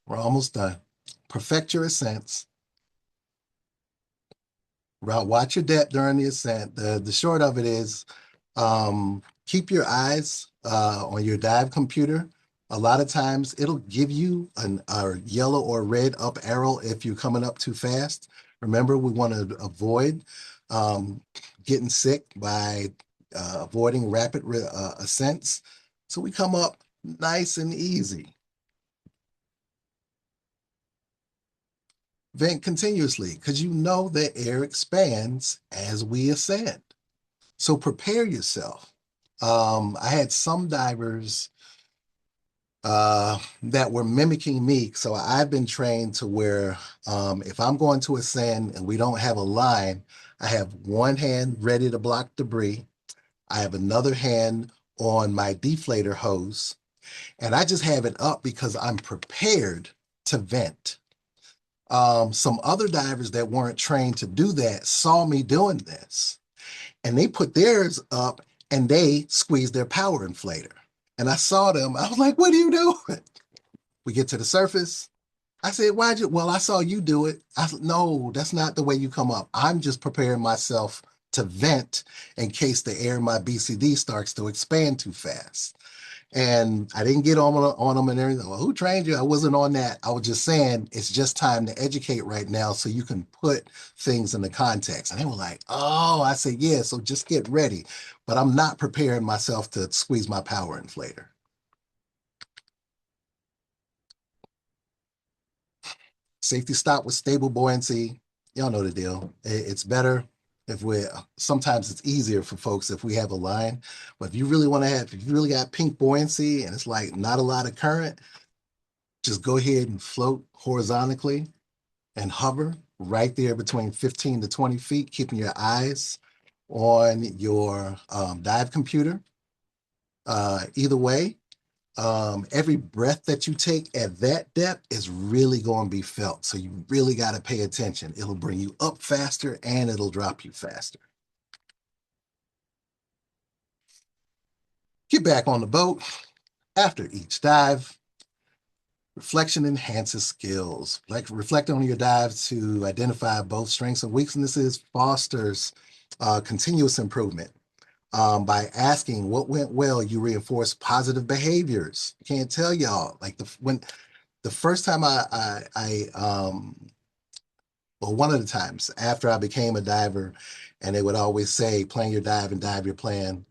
[SPEAKER 1] We're almost done. Perfect your ascents. Watch your depth during the ascent. The short of it is keep your eyes on your dive computer. A lot of times it'll give you a yellow or red up arrow if you're coming up too fast. Remember, we want to avoid getting sick by avoiding rapid ascents. So we come up nice and easy. Vent continuously because you know that air expands as we ascend. So prepare yourself. I had some divers that were mimicking me. So I've been trained to where if I'm going to ascend and we don't have a line, I have one hand ready to block debris. I have another hand on my deflator hose, and I just have it up because I'm prepared to vent. Some other divers that weren't trained to do that saw me doing this, and they put theirs up and they squeezed their power inflator. And I saw them. I was like, what are you doing? We get to the surface. I said, why'd you? Well, I saw you do it. I said, no, that's not the way you come up. I'm just preparing myself to vent in case the air in my BCD starts to expand too fast. And I didn't get on them and everything. Well, who trained you? I wasn't on that. I was just saying it's just time to educate right now so you can put things in the context. And they were like, oh, I said, yeah, so just get ready. But I'm not preparing myself to squeeze my power inflator. Safety stop with stable buoyancy. Y'all know the deal. It's better if sometimes it's easier for folks if we have a line. But if you really want to if you really got pink buoyancy and it's like not a lot of current, just go ahead and float horizontally and hover right there between 15 to 20 feet, keeping your eyes on your dive computer. Either way, every breath that you take at that depth is really going to be felt. So you really got to pay attention. It'll bring you up faster and it'll drop you faster. Get back on the boat after each dive. Reflection enhances skills. Like reflecting on your dive to identify both strengths and weaknesses fosters continuous improvement. By asking what went well, you reinforce positive behaviors. Can't tell y'all like when the first time well, one of the times after I became a diver, and they would always say, plan your dive and dive your plan.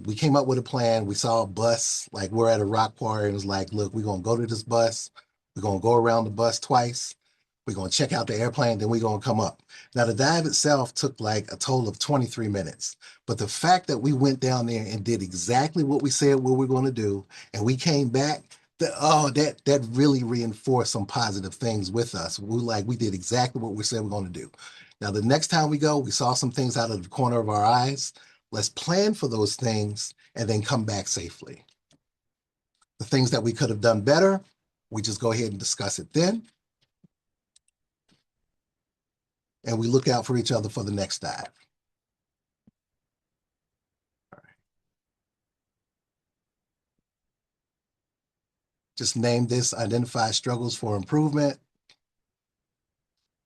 [SPEAKER 1] We came up with a plan. We saw a bus, like we're at a rock quarry, and it was like, look, we're going to go to this bus. We're going to go around the bus twice. We're going to check out the airplane, then we're going to come up. Now, the dive itself took like a total of 23 minutes. But the fact that we went down there and did exactly what we said we were going to do, and we came back, that really reinforced some positive things with us. We did exactly what we said we're going to do. Now, the next time we go, we saw some things out of the corner of our eyes. Let's plan for those things and then come back safely. The things that we could have done better, we just go ahead and discuss it then. And we look out for each other for the next dive. Just name this, identify struggles for improvement.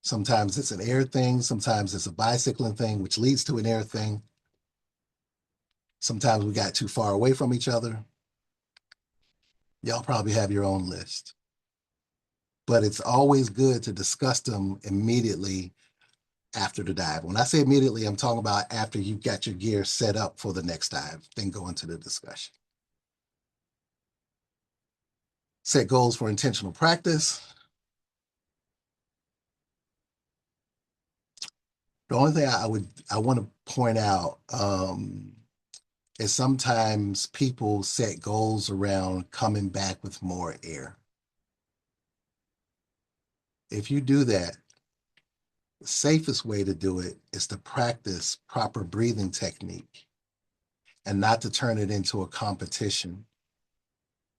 [SPEAKER 1] Sometimes it's an air thing. Sometimes it's a bicycling thing, which leads to an air thing. Sometimes we got too far away from each other. Y'all probably have your own list. But it's always good to discuss them immediately after the dive. When I say immediately, I'm talking about after you've got your gear set up for the next dive, then go into the discussion. Set goals for intentional practice. The only thing I want to point out is sometimes people set goals around coming back with more air. If you do that, the safest way to do it is to practice proper breathing technique and not to turn it into a competition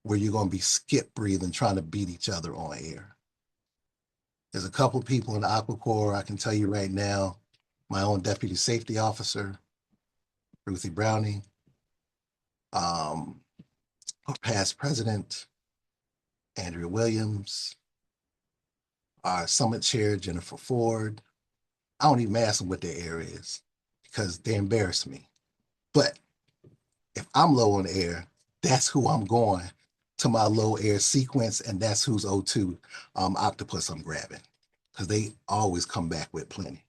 [SPEAKER 1] where you're going to be skip breathing, trying to beat each other on air. There's a couple of people in the Aqua Corps, I can tell you right now, my own deputy safety officer, Ruthie Browning, our past president, Andrea Williams, our summit chair, Jennifer Ford. I don't even ask them what their air is because they embarrass me. But if I'm low on air, that's who I'm going to my low air sequence, and that's whose O2 octopus I'm grabbing because they always come back with plenty.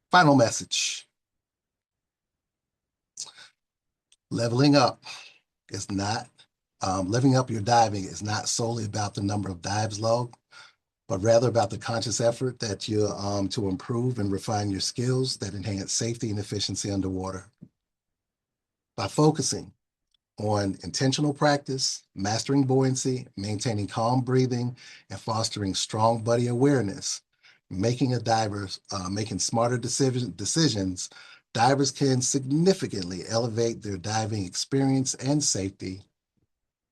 [SPEAKER 1] Final message. Leveling up is not, leveling up your diving is not solely about the number of dives logged, but rather about the conscious effort that you to improve and refine your skills that enhance safety and efficiency underwater. By focusing on intentional practice, mastering buoyancy, maintaining calm breathing, and fostering strong buddy awareness, making smarter decisions, divers can significantly elevate their diving experience and safety.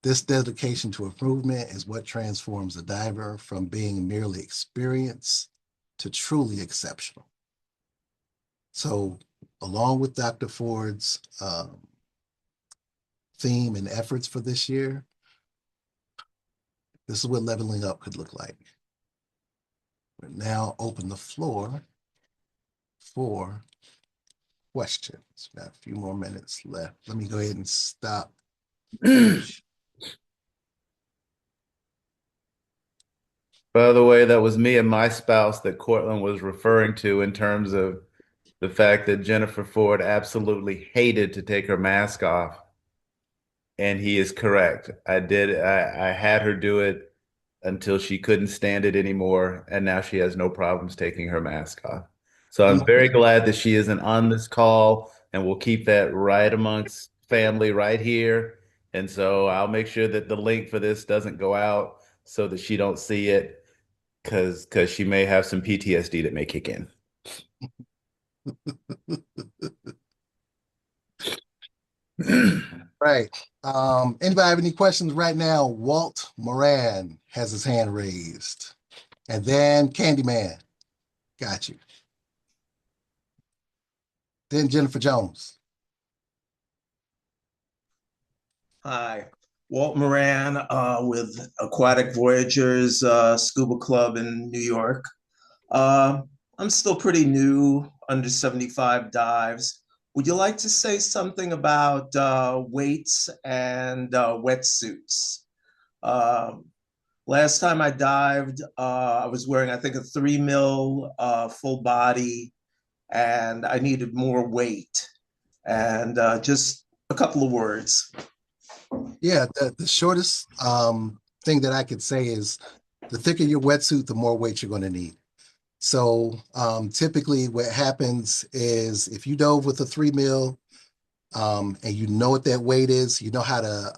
[SPEAKER 1] This dedication to improvement is what transforms a diver from being merely experienced to truly exceptional. So, along with Dr. Ford's theme and efforts for this year, this is what leveling up could look like. We'll now open the floor for questions. Got a few more minutes left. Let me go ahead and stop.
[SPEAKER 2] By the way, that was me and my spouse that Courtlandt was referring to in terms of the fact that Jennifer Ford absolutely hated to take her mask off. And he is correct. I had her do it until she couldn't stand it anymore, and now she has no problems taking her mask off. So I'm very glad that she isn't on this call, and we'll keep that right amongst family right here. And so I'll make sure that the link for this doesn't go out so that she don't see it because she may have some PTSD that may kick in.
[SPEAKER 1] Right. Anybody have any questions right now? Walt Moran has his hand raised. And then Candyman. Got you. Then Jennifer Jones.
[SPEAKER 4] Hi, Walt Moran with Aquatic Voyagers Scuba Club in New York. I'm still pretty new, under 75 dives. Would you like to say something about weights and wetsuits? Last time I dived, I was wearing, I think, a 3 mil full body, and I needed more weight. And just a couple of words.
[SPEAKER 1] Yeah, the shortest thing that I could say is the thicker your wetsuit, the more weight you're going to need. So typically what happens is if you dove with a 3 mil and you know what that weight is, you know how to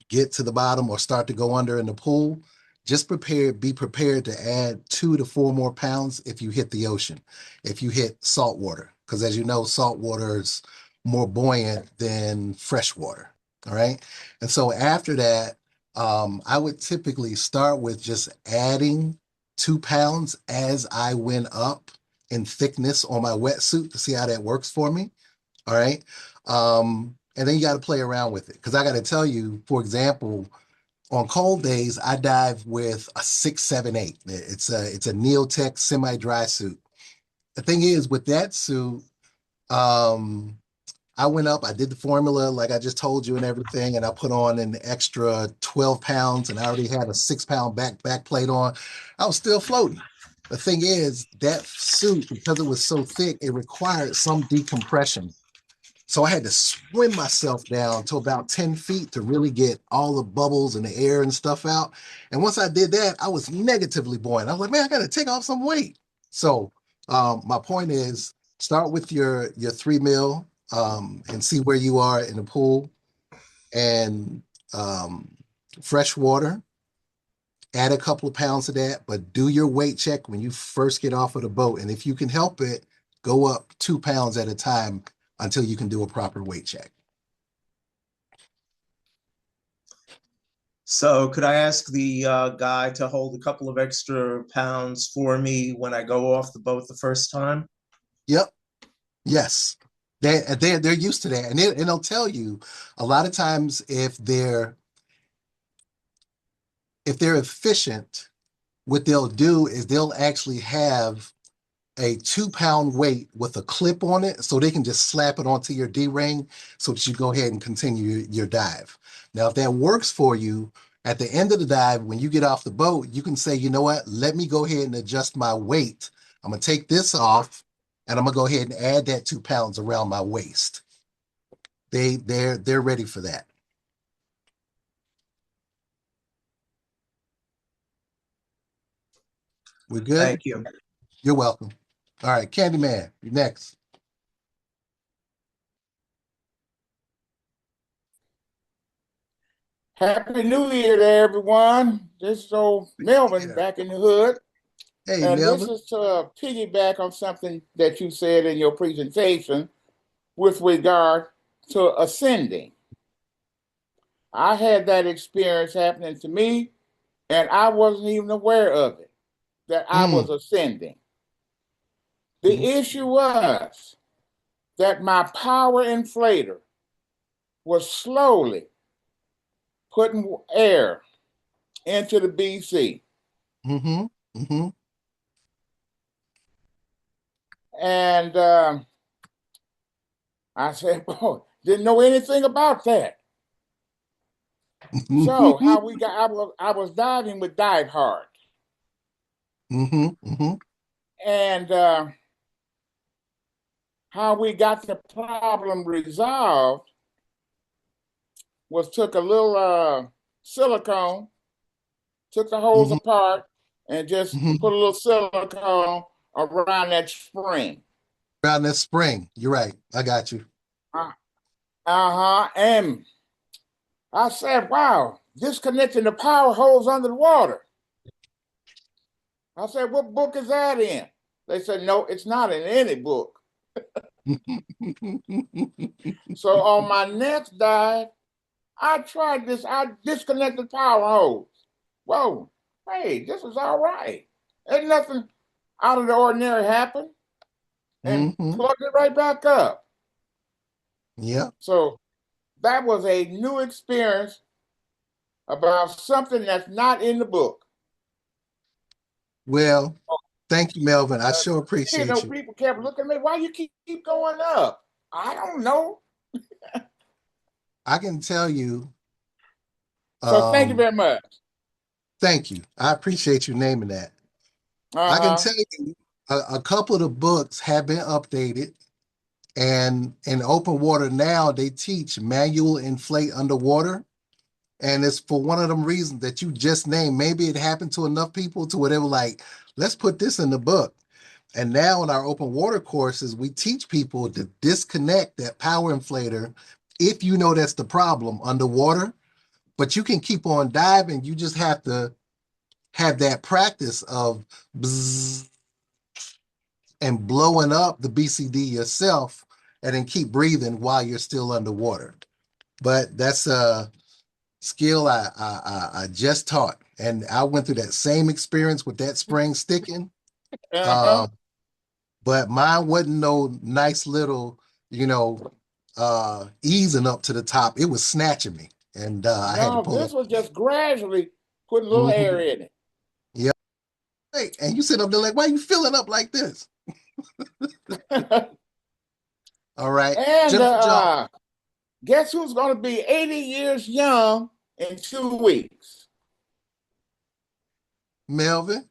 [SPEAKER 1] get to the bottom or start to go under in the pool, just be prepared to add 2 to 4 more pounds if you hit the ocean, if you hit salt water, because as you know, salt water is more buoyant than fresh water. All right. And so after that, I would typically start with just adding 2 pounds as I went up in thickness on my wetsuit to see how that works for me. All right. And then you got to play around with it. Because I got to tell you, for example, on cold days, I dive with a 678. It's a Neotech semi-dry suit. The thing is, with that suit, um, I went up, I did the formula like I just told you and everything, and I put on an extra 12 pounds, and I already had a 6 pound back plate on. I was still floating. The thing is, that suit, because it was so thick, it required some decompression. So I had to swim myself down to about 10 feet to really get all the bubbles and the air and stuff out. And once I did that, I was negatively buoyant. I was like, man, I got to take off some weight. So my point is start with your 3 mil and see where you are in the pool and um, fresh water. Add a couple of pounds of that, but do your weight check when you first get off of the boat. And if you can help it, go up 2 pounds at a time until you can do a proper weight check.
[SPEAKER 4] So could I ask the guy to hold a couple of extra pounds for me when I go off the boat the first time?
[SPEAKER 1] Yep. Yes. They're used to that. And they'll tell you a lot of times if they're efficient, what they'll do is they'll actually have a 2 pound weight with a clip on it so they can just slap it onto your D-ring so that you go ahead and continue your dive. Now, if that works for you, at the end of the dive, when you get off the boat, you can say, you know what, let me go ahead and adjust my weight. I'm going to take this off and I'm going to go ahead and add that 2 pounds around my waist. They're ready for that. We're good?
[SPEAKER 4] Thank you.
[SPEAKER 1] You're welcome. All right, Candyman, you're next.
[SPEAKER 5] Happy New Year to everyone. This is old Melvin back in the hood.
[SPEAKER 1] Hey,
[SPEAKER 5] And this
[SPEAKER 1] Melvin.
[SPEAKER 5] is to piggyback on something that you said in your presentation with regard to ascending. I had that experience happening to me, and I wasn't even aware of it, that I was ascending. The issue was that my power inflator was slowly putting air into the BC.
[SPEAKER 1] Mm-hmm. Mm-hmm.
[SPEAKER 5] And I said, "Boy, didn't know anything about that." So how we got, I was diving with Dive Hard,
[SPEAKER 1] Mm-hmm. Mm-hmm.
[SPEAKER 5] and how we got the problem resolved was took a little silicone, took the holes
[SPEAKER 1] Mm-hmm.
[SPEAKER 5] apart, and just
[SPEAKER 1] Mm-hmm.
[SPEAKER 5] put a little silicone around that spring.
[SPEAKER 1] Around that spring. You're right. I got you.
[SPEAKER 5] And I said, wow, disconnecting the power hose under the water. I said, what book is that in? They said, no, it's not in any book. So on my next dive, I tried this. I disconnected the power hose. Whoa, hey, this is all right. Ain't nothing out of the ordinary happened. And plugged it right back up.
[SPEAKER 1] Yeah.
[SPEAKER 5] So that was a new experience about something that's not in the book.
[SPEAKER 1] Well, thank you, Melvin. I sure appreciate you.
[SPEAKER 5] People kept looking at me. Why you keep going up? I don't know.
[SPEAKER 1] I can tell you.
[SPEAKER 5] So thank you very much.
[SPEAKER 1] Thank you. I appreciate you naming that. I can tell you a couple of the books have been updated, and in open water now they teach manual inflate underwater. And it's for one of them reasons that you just named. Maybe it happened to enough people to where they were like, let's put this in the book. And now in our open water courses, we teach people to disconnect that power inflator if you know that's the problem underwater. But you can keep on diving. You just have to have that practice of bzzz and blowing up the BCD yourself and then keep breathing while you're still underwater. But that's a skill I just taught. And I went through that same experience with that spring sticking.
[SPEAKER 5] Uh-huh.
[SPEAKER 1] But mine wasn't no nice little, easing up to the top. It was snatching me. And I had to
[SPEAKER 5] No,
[SPEAKER 1] pull
[SPEAKER 5] this
[SPEAKER 1] it.
[SPEAKER 5] was just gradually putting a little air
[SPEAKER 1] Mhm.
[SPEAKER 5] in it.
[SPEAKER 1] Yeah. Hey, and you sit up there like, why are you filling up like this? All right.
[SPEAKER 5] And
[SPEAKER 1] Jennifer Jones,
[SPEAKER 5] guess who's going to be 80 years young in 2 weeks?
[SPEAKER 1] Melvin,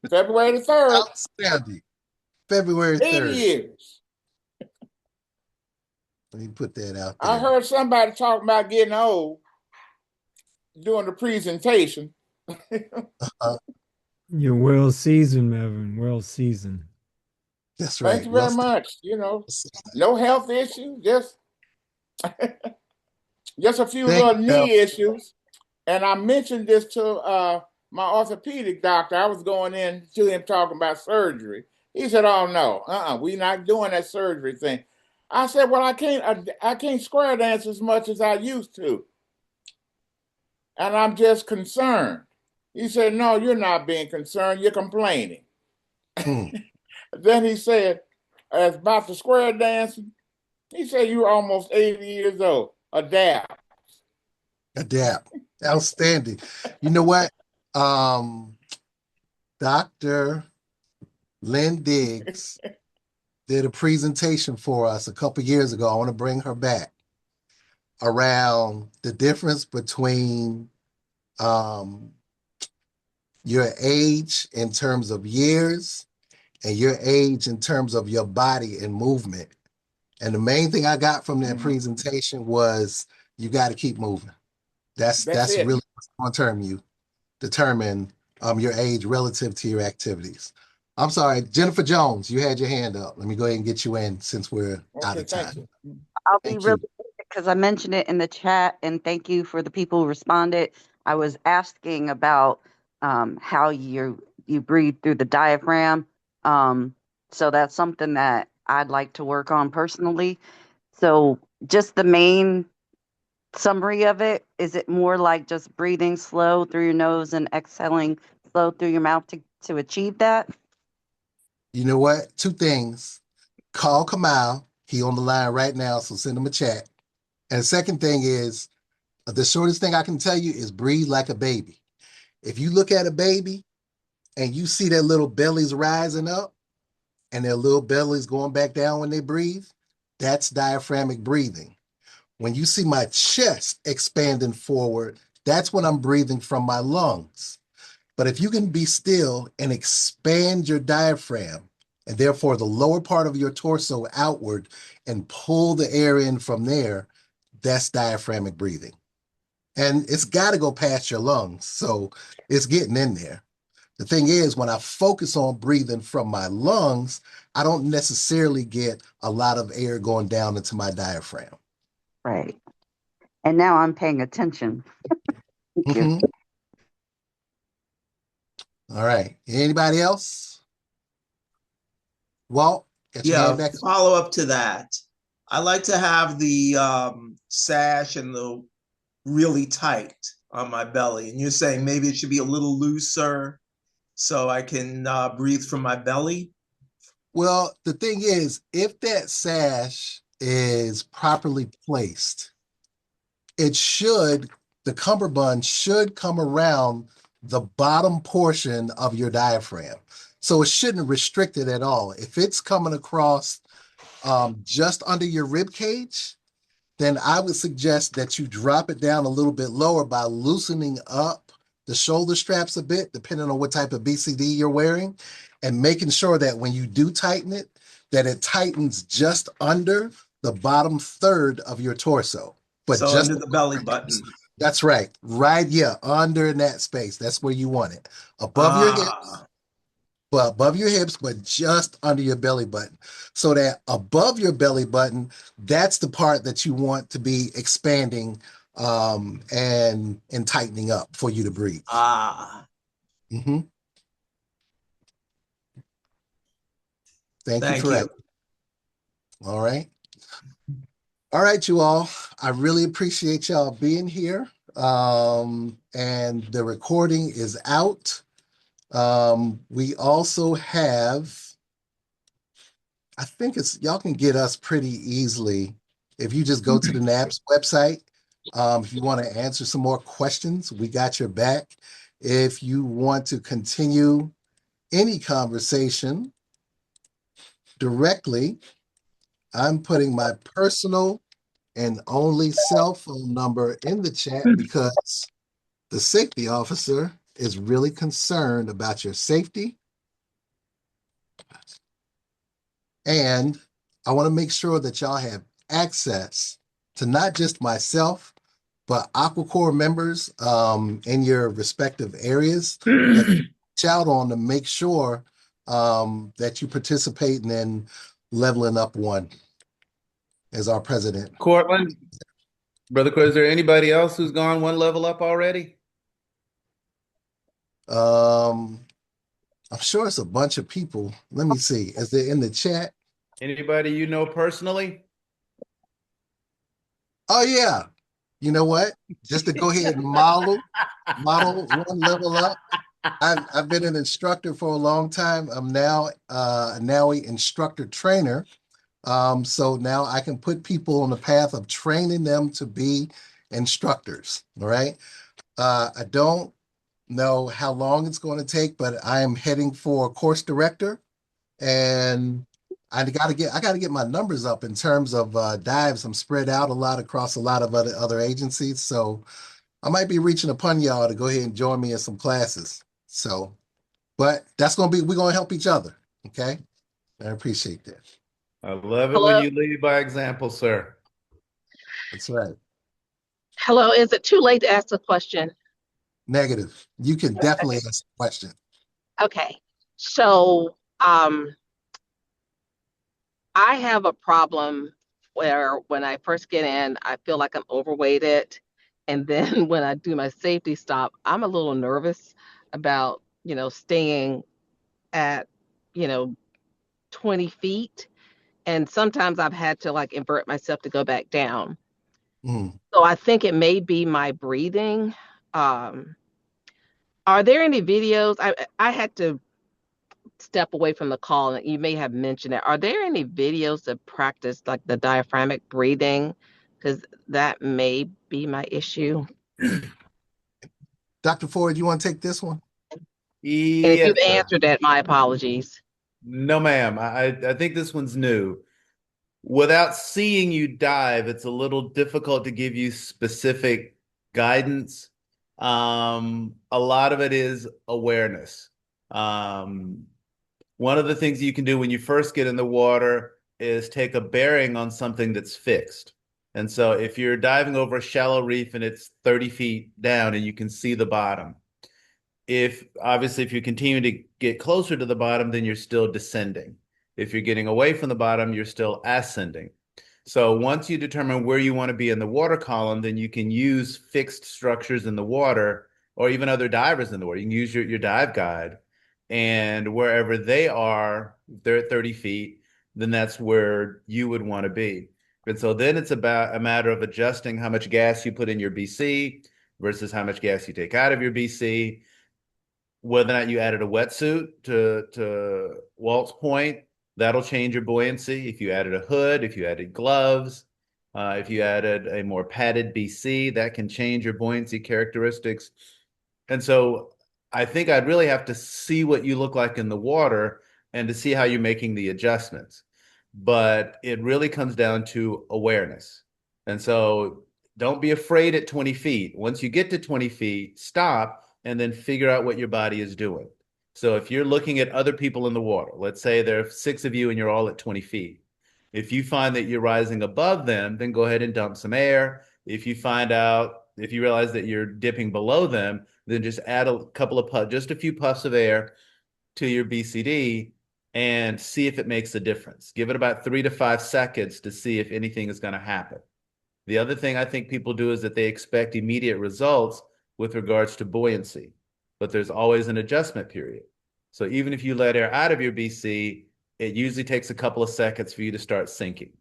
[SPEAKER 5] February the 3rd,
[SPEAKER 1] outstanding. February
[SPEAKER 5] 80
[SPEAKER 1] 3rd.
[SPEAKER 5] years.
[SPEAKER 1] Let me put that out
[SPEAKER 5] I
[SPEAKER 1] there.
[SPEAKER 5] heard somebody talking about getting old during the presentation.
[SPEAKER 1] Uh,
[SPEAKER 6] You're well seasoned, Melvin. Well seasoned.
[SPEAKER 1] that's
[SPEAKER 5] Thank
[SPEAKER 1] right.
[SPEAKER 5] you
[SPEAKER 1] Well,
[SPEAKER 5] very much. No health issues, just a few
[SPEAKER 1] thank
[SPEAKER 5] little
[SPEAKER 1] you, Mel.
[SPEAKER 5] knee issues. And I mentioned this to my orthopedic doctor. I was going in to him talking about surgery. He said, "Oh no, we're not doing that surgery thing." I said, "Well, I can't square dance as much as I used to, and I'm just concerned." He said, "No, you're not being concerned. You're complaining."
[SPEAKER 1] Hmm.
[SPEAKER 5] Then he said, "As about the square dancing," he said, "You're almost 80 years old. Adapt."
[SPEAKER 1] Adapt. Outstanding. You know what? Dr. Lynn Diggs did a presentation for us a couple years ago. I want to bring her back around the difference between um, your age in terms of years and your age in terms of your body and movement. And the main thing I got from that
[SPEAKER 5] Mhm.
[SPEAKER 1] presentation was you got to keep moving.
[SPEAKER 5] That's
[SPEAKER 1] That's
[SPEAKER 5] it.
[SPEAKER 1] really what's going to determine your age relative to your activities. I'm sorry, Jennifer Jones, you had your hand up. Let me go ahead and get you in since we're out
[SPEAKER 5] Okay,
[SPEAKER 1] of
[SPEAKER 5] thank
[SPEAKER 1] time.
[SPEAKER 5] you.
[SPEAKER 3] I'll be
[SPEAKER 1] Thank
[SPEAKER 3] really
[SPEAKER 1] you.
[SPEAKER 3] because I mentioned it in the chat, and thank you for the people who responded. I was asking about how you breathe through the diaphragm. Um, so that's something that I'd like to work on personally. So just the main summary of it, is it more like just breathing slow through your nose and exhaling slow through your mouth to achieve that?
[SPEAKER 1] You know what? Two things. Call Kamal. He on the line right now, so send him a chat. And the second thing is, the shortest thing I can tell you is breathe like a baby. If you look at a baby and you see their little bellies rising up and their little bellies going back down when they breathe, that's diaphragmatic breathing. When you see my chest expanding forward, that's when I'm breathing from my lungs. But if you can be still and expand your diaphragm, and therefore the lower part of your torso outward, and pull the air in from there, that's diaphragmatic breathing. And it's got to go past your lungs. So it's getting in there. The thing is, when I focus on breathing from my lungs, I don't necessarily get a lot of air going down into my diaphragm.
[SPEAKER 3] Right. And now I'm paying attention. Thank you.
[SPEAKER 1] Mhm. All right. Anybody else? Walt, get your hand
[SPEAKER 4] Yeah,
[SPEAKER 1] back.
[SPEAKER 4] follow up to that. I like to have the sash and the really tight on my belly. And you're saying maybe it should be a little looser so I can breathe from my belly?
[SPEAKER 1] Well, the thing is, if that sash is properly placed, it should, the cummerbund should come around the bottom portion of your diaphragm. So it shouldn't restrict it at all. If it's coming across just under your rib cage, then I would suggest that you drop it down a little bit lower by loosening up the shoulder straps a bit, depending on what type of BCD you're wearing, and making sure that when you do tighten it, that it tightens just under the bottom third of your torso, but
[SPEAKER 4] So
[SPEAKER 1] just
[SPEAKER 4] under the belly button.
[SPEAKER 1] that's right, right, yeah, under in that space. That's where you want it, above your hips,
[SPEAKER 4] Ah,
[SPEAKER 1] but just under your belly button. So that above your belly button, that's the part that you want to be expanding and tightening up for you to breathe.
[SPEAKER 4] Ah,
[SPEAKER 1] Mm-hmm. Thank you
[SPEAKER 4] thank
[SPEAKER 1] for that.
[SPEAKER 4] you.
[SPEAKER 1] All right. All right, you all. I really appreciate y'all being here. And the recording is out. We also have, I think y'all can get us pretty easily if you just go to the NABS website. If you want to answer some more questions, we got your back. If you want to continue any conversation directly, I'm putting my personal and only cell phone number in the chat because the safety officer is really concerned about your safety. And I want to make sure that y'all have access to not just myself, but AquaCorps members in your respective areas that you shout on to make sure that you participate in leveling up one as our president.
[SPEAKER 2] Courtlandt, Brother Court, is there anybody else who's gone one level up already?
[SPEAKER 1] I'm sure it's a bunch of people. Let me see. Is it in the chat?
[SPEAKER 2] Anybody you know personally?
[SPEAKER 1] Oh yeah. You know what? Just to go ahead and model one level up. I've been an instructor for a long time. I'm now a NAUI instructor trainer. So now I can put people on the path of training them to be instructors. All right. I don't know how long it's going to take, but I am heading for course director, and I got to get my numbers up in terms of dives. I'm spread out a lot across a lot of other agencies, so I might be reaching upon y'all to go ahead and join me in some classes. So, but we're gonna help each other. Okay, I appreciate that.
[SPEAKER 2] I love it when
[SPEAKER 7] Hello,
[SPEAKER 2] you lead by example, sir.
[SPEAKER 1] That's right.
[SPEAKER 7] hello. Is it too late to ask a question?
[SPEAKER 1] Negative. You can definitely ask a question.
[SPEAKER 7] Okay. So, I have a problem where when I first get in, I feel like I'm overweighted. And then when I do my safety stop, I'm a little nervous about, staying at, you know, 20 feet. And sometimes I've had to like invert myself to go back down.
[SPEAKER 1] Mm.
[SPEAKER 7] So I think it may be my breathing. Um, are there any videos? I had to step away from the call, and you may have mentioned it. Are there any videos to practice like the diaphragmatic breathing? Because that may be my issue.
[SPEAKER 1] Dr. Ford, you want to take this one?
[SPEAKER 7] And if
[SPEAKER 2] Yes,
[SPEAKER 7] you've
[SPEAKER 2] sir.
[SPEAKER 7] answered that, my apologies.
[SPEAKER 2] No, ma'am. I think this one's new. Without seeing you dive, it's a little difficult to give you specific guidance. A lot of it is awareness. Um, One of the things you can do when you first get in the water is take a bearing on something that's fixed. And so if you're diving over a shallow reef and it's 30 feet down and you can see the bottom, if you continue to get closer to the bottom, then you're still descending. If you're getting away from the bottom, you're still ascending. So once you determine where you want to be in the water column, then you can use fixed structures in the water or even other divers in the water. You can use your dive guide, and wherever they are, they're at 30 feet, then that's where you would want to be. And so then it's about a matter of adjusting how much gas you put in your BC versus how much gas you take out of your BC, whether or not you added a wetsuit to Walt's point, that'll change your buoyancy. If you added a hood, if you added gloves, if you added a more padded BC, that can change your buoyancy characteristics. And so I think I'd really have to see what you look like in the water and to see how you're making the adjustments. But it really comes down to awareness. And so don't be afraid at 20 feet. Once you get to 20 feet, stop and then figure out what your body is doing. So if you're looking at other people in the water, let's say there are 6 of you and you're all at 20 feet. If you find that you're rising above them, then go ahead and dump some air. If you realize that you're dipping below them, then just add a couple of puffs, just a few puffs of air to your BCD and see if it makes a difference. Give it about 3 to 5 seconds to see if anything is going to happen. The other thing I think people do is that they expect immediate results with regards to buoyancy, but there's always an adjustment period. So even if you let air out of your BC, it usually takes a couple of seconds for you to start sinking.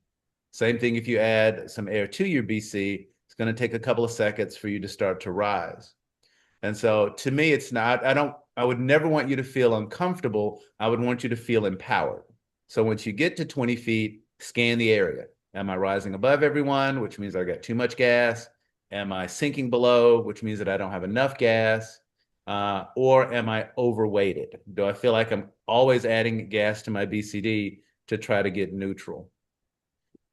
[SPEAKER 2] Same thing if you add some air to your BC, it's going to take a couple of seconds for you to start to rise. And so to me, it's not, I would never want you to feel uncomfortable. I would want you to feel empowered. So once you get to 20 feet, scan the area. Am I rising above everyone, which means I got too much gas? Am I sinking below, which means that I don't have enough gas? Or am I overweighted? Do I feel like I'm always adding gas to my BCD to try to get neutral?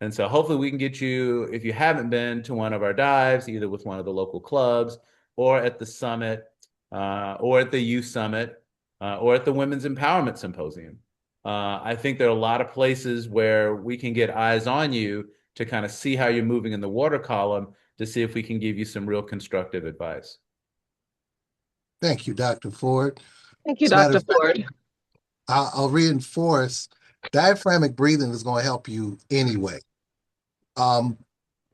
[SPEAKER 2] And so hopefully we can get you, if you haven't been to one of our dives, either with one of the local clubs or at the summit, or at the youth summit, or at the Women's Empowerment Symposium. I think there are a lot of places where we can get eyes on you to kind of see how you're moving in the water column to see if we can give you some real constructive advice.
[SPEAKER 1] Thank you, Dr. Ford.
[SPEAKER 7] Thank you,
[SPEAKER 1] As a matter
[SPEAKER 7] Dr.
[SPEAKER 1] of fact,
[SPEAKER 7] Ford.
[SPEAKER 1] I'll reinforce diaphragmatic breathing is going to help you anyway. But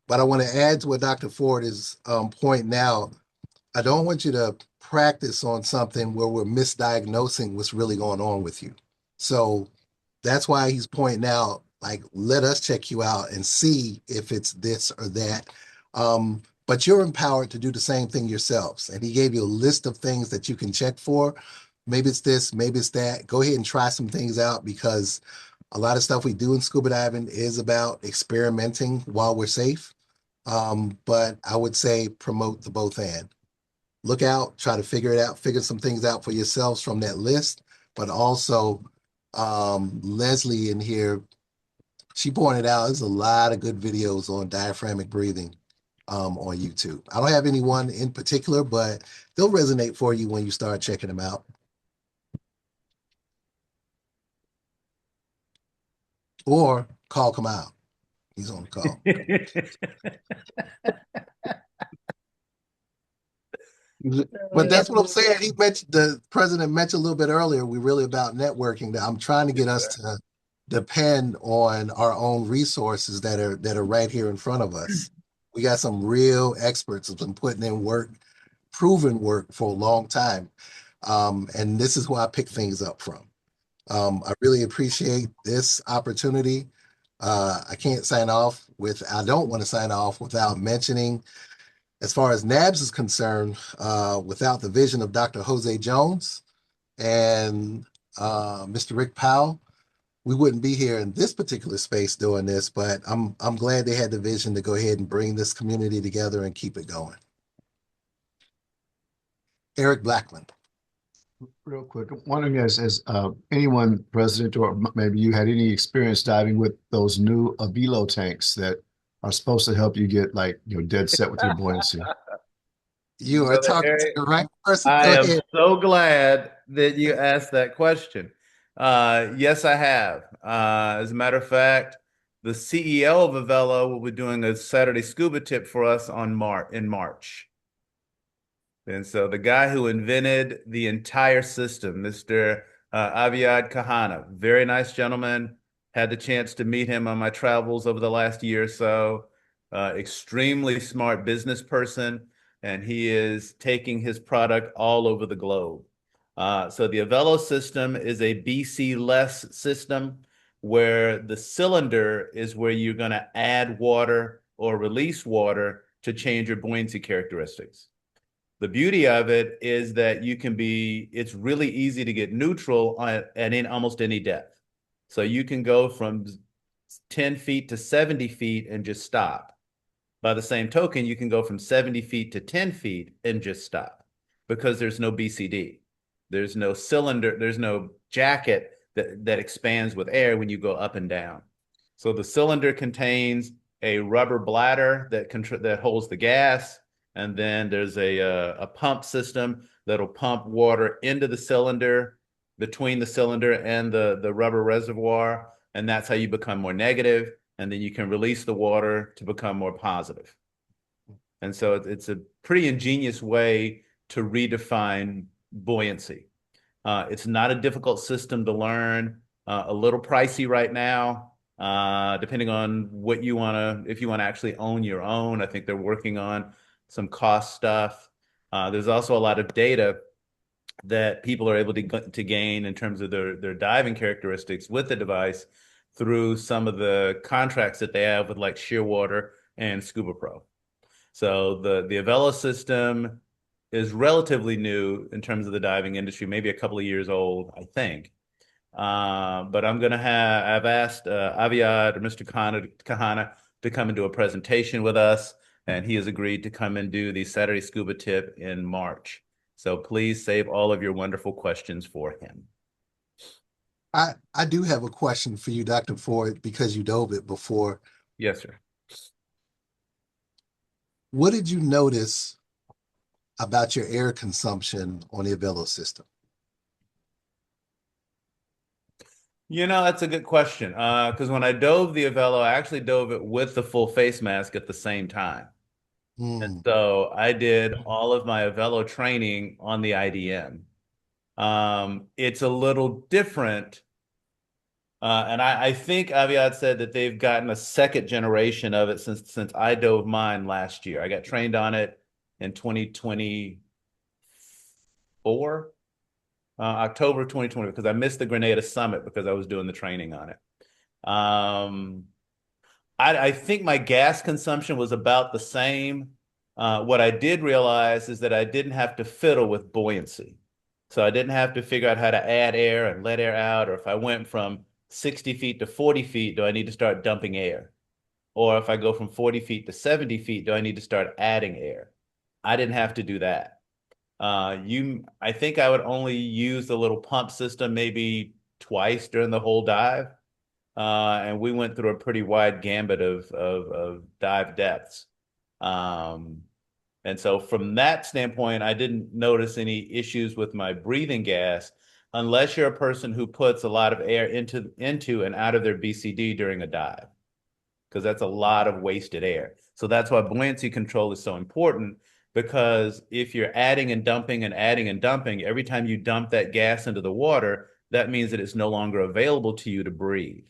[SPEAKER 1] I want to add to what Dr. Ford is pointing out. I don't want you to practice on something where we're misdiagnosing what's really going on with you. So that's why he's pointing out, like, let us check you out and see if it's this or that. But you're empowered to do the same thing yourselves. And he gave you a list of things that you can check for. Maybe it's this, maybe it's that. Go ahead and try some things out, because a lot of stuff we do in scuba diving is about experimenting while we're safe. But I would say promote the both and. Look out, try to figure it out, figure some things out for yourselves from that list. But also, Leslie in here, she pointed out there's a lot of good videos on diaphragmatic breathing on YouTube. I don't have anyone in particular, but they'll resonate for you when you start checking them out. Or call Kamal. He's on the call. But that's what I'm saying. He mentioned, the president mentioned a little bit earlier, we're really about networking. I'm trying to get us to depend on our own resources that are right here in front of us. We got some real experts who've been putting in work, proven work for a long time. And this is where I pick things up from. I really appreciate this opportunity. I don't want to sign off without mentioning, as far as NABS is concerned, without the vision of Dr. Jose Jones and Mr. Rick Powell, we wouldn't be here in this particular space doing this, but I'm glad they had the vision to go ahead and bring this community together and keep it going. Eric Blackman.
[SPEAKER 8] Real quick, I'm wondering, as anyone, President, or maybe you had any experience diving with those new Avilo tanks that are supposed to help you get, like, dead set with your buoyancy.
[SPEAKER 1] You are talking to the right person.
[SPEAKER 2] I am so glad that you asked that question. Yes, I have. As a matter of fact, the CEO of Avelo will be doing a Saturday scuba tip for us in March. And so the guy who invented the entire system, Mr. Aviad Kahana, very nice gentleman. Had the chance to meet him on my travels over the last year or so. Extremely smart business person, and he is taking his product all over the globe. So the Avelo system is a BC-less system, where the cylinder is where you're going to add water or release water to change your buoyancy characteristics. The beauty of it is that it's really easy to get neutral at almost any depth. So you can go from 10 feet to 70 feet and just stop. By the same token, you can go from 70 feet to 10 feet and just stop, because there's no BCD. There's no cylinder, there's no jacket that expands with air when you go up and down. So the cylinder contains a rubber bladder that holds the gas, and then there's a pump system that'll pump water into the cylinder, between the cylinder and the rubber reservoir, and that's how you become more negative, and then you can release the water to become more positive. And so it's a pretty ingenious way to redefine buoyancy. It's not a difficult system to learn, a little pricey right now, depending on what you want to, if you want to actually own your own. I think they're working on some cost stuff. There's also a lot of data that people are able to gain in terms of their diving characteristics with the device through some of the contracts that they have with like Shearwater and Scuba Pro. So the Avelo system is relatively new in terms of the diving industry, maybe a couple of years old, I think. But I've asked Aviad or Mr. Kahana to come and do a presentation with us, and he has agreed to come and do the Saturday Scuba Tip in March. So please save all of your wonderful questions for him.
[SPEAKER 1] I do have a question for you, Dr. Ford, because you dove it before.
[SPEAKER 2] Yes, sir.
[SPEAKER 1] What did you notice about your air consumption on the Avelo system?
[SPEAKER 2] You know, that's a good question. Because when I dove the Avelo, I actually dove it with the full face mask at the same time. And so I did all of my Avelo training on the IDM. It's a little different. And I think Aviad said that they've gotten a second generation of it since I dove mine last year. I got trained on it in 2024, October 2020, because I missed the Grenada Summit because I was doing the training on it. I think my gas consumption was about the same. What I did realize is that I didn't have to fiddle with buoyancy. So I didn't have to figure out how to add air and let air out, or if I went from 60 feet to 40 feet, do I need to start dumping air? Or if I go from 40 feet to 70 feet, do I need to start adding air? I didn't have to do that. I think I would only use the little pump system maybe twice during the whole dive. And we went through a pretty wide gambit of dive depths. And so from that standpoint, I didn't notice any issues with my breathing gas, unless you're a person who puts a lot of air into and out of their BCD during a dive, because that's a lot of wasted air. So that's why buoyancy control is so important, because if you're adding and dumping and adding and dumping, every time you dump that gas into the water, that means that it's no longer available to you to breathe.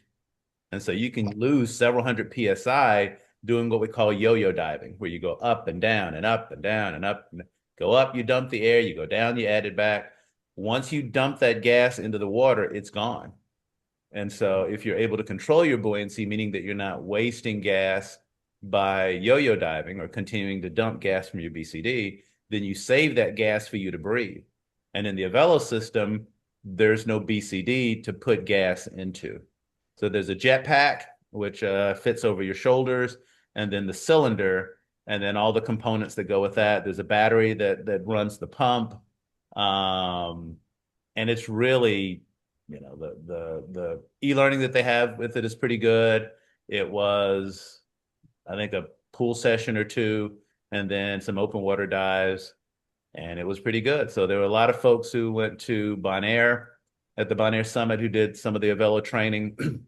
[SPEAKER 2] And so you can lose several hundred PSI doing what we call yo-yo diving, where you go up and down and up and down and up. Go up, you dump the air, you go down, you add it back. Once you dump that gas into the water, it's gone. And so if you're able to control your buoyancy, meaning that you're not wasting gas by yo-yo diving or continuing to dump gas from your BCD, then you save that gas for you to breathe. And in the Avelo system, there's no BCD to put gas into. So there's a jet pack, which fits over your shoulders, and then the cylinder, and then all the components that go with that. There's a battery that runs the pump. And it's really, you know, the e-learning that they have with it is pretty good. It was, I think, a pool session or two, and then some open water dives, and it was pretty good. So there were a lot of folks who went to Bonaire at the Bonaire Summit who did some of the Avelo training.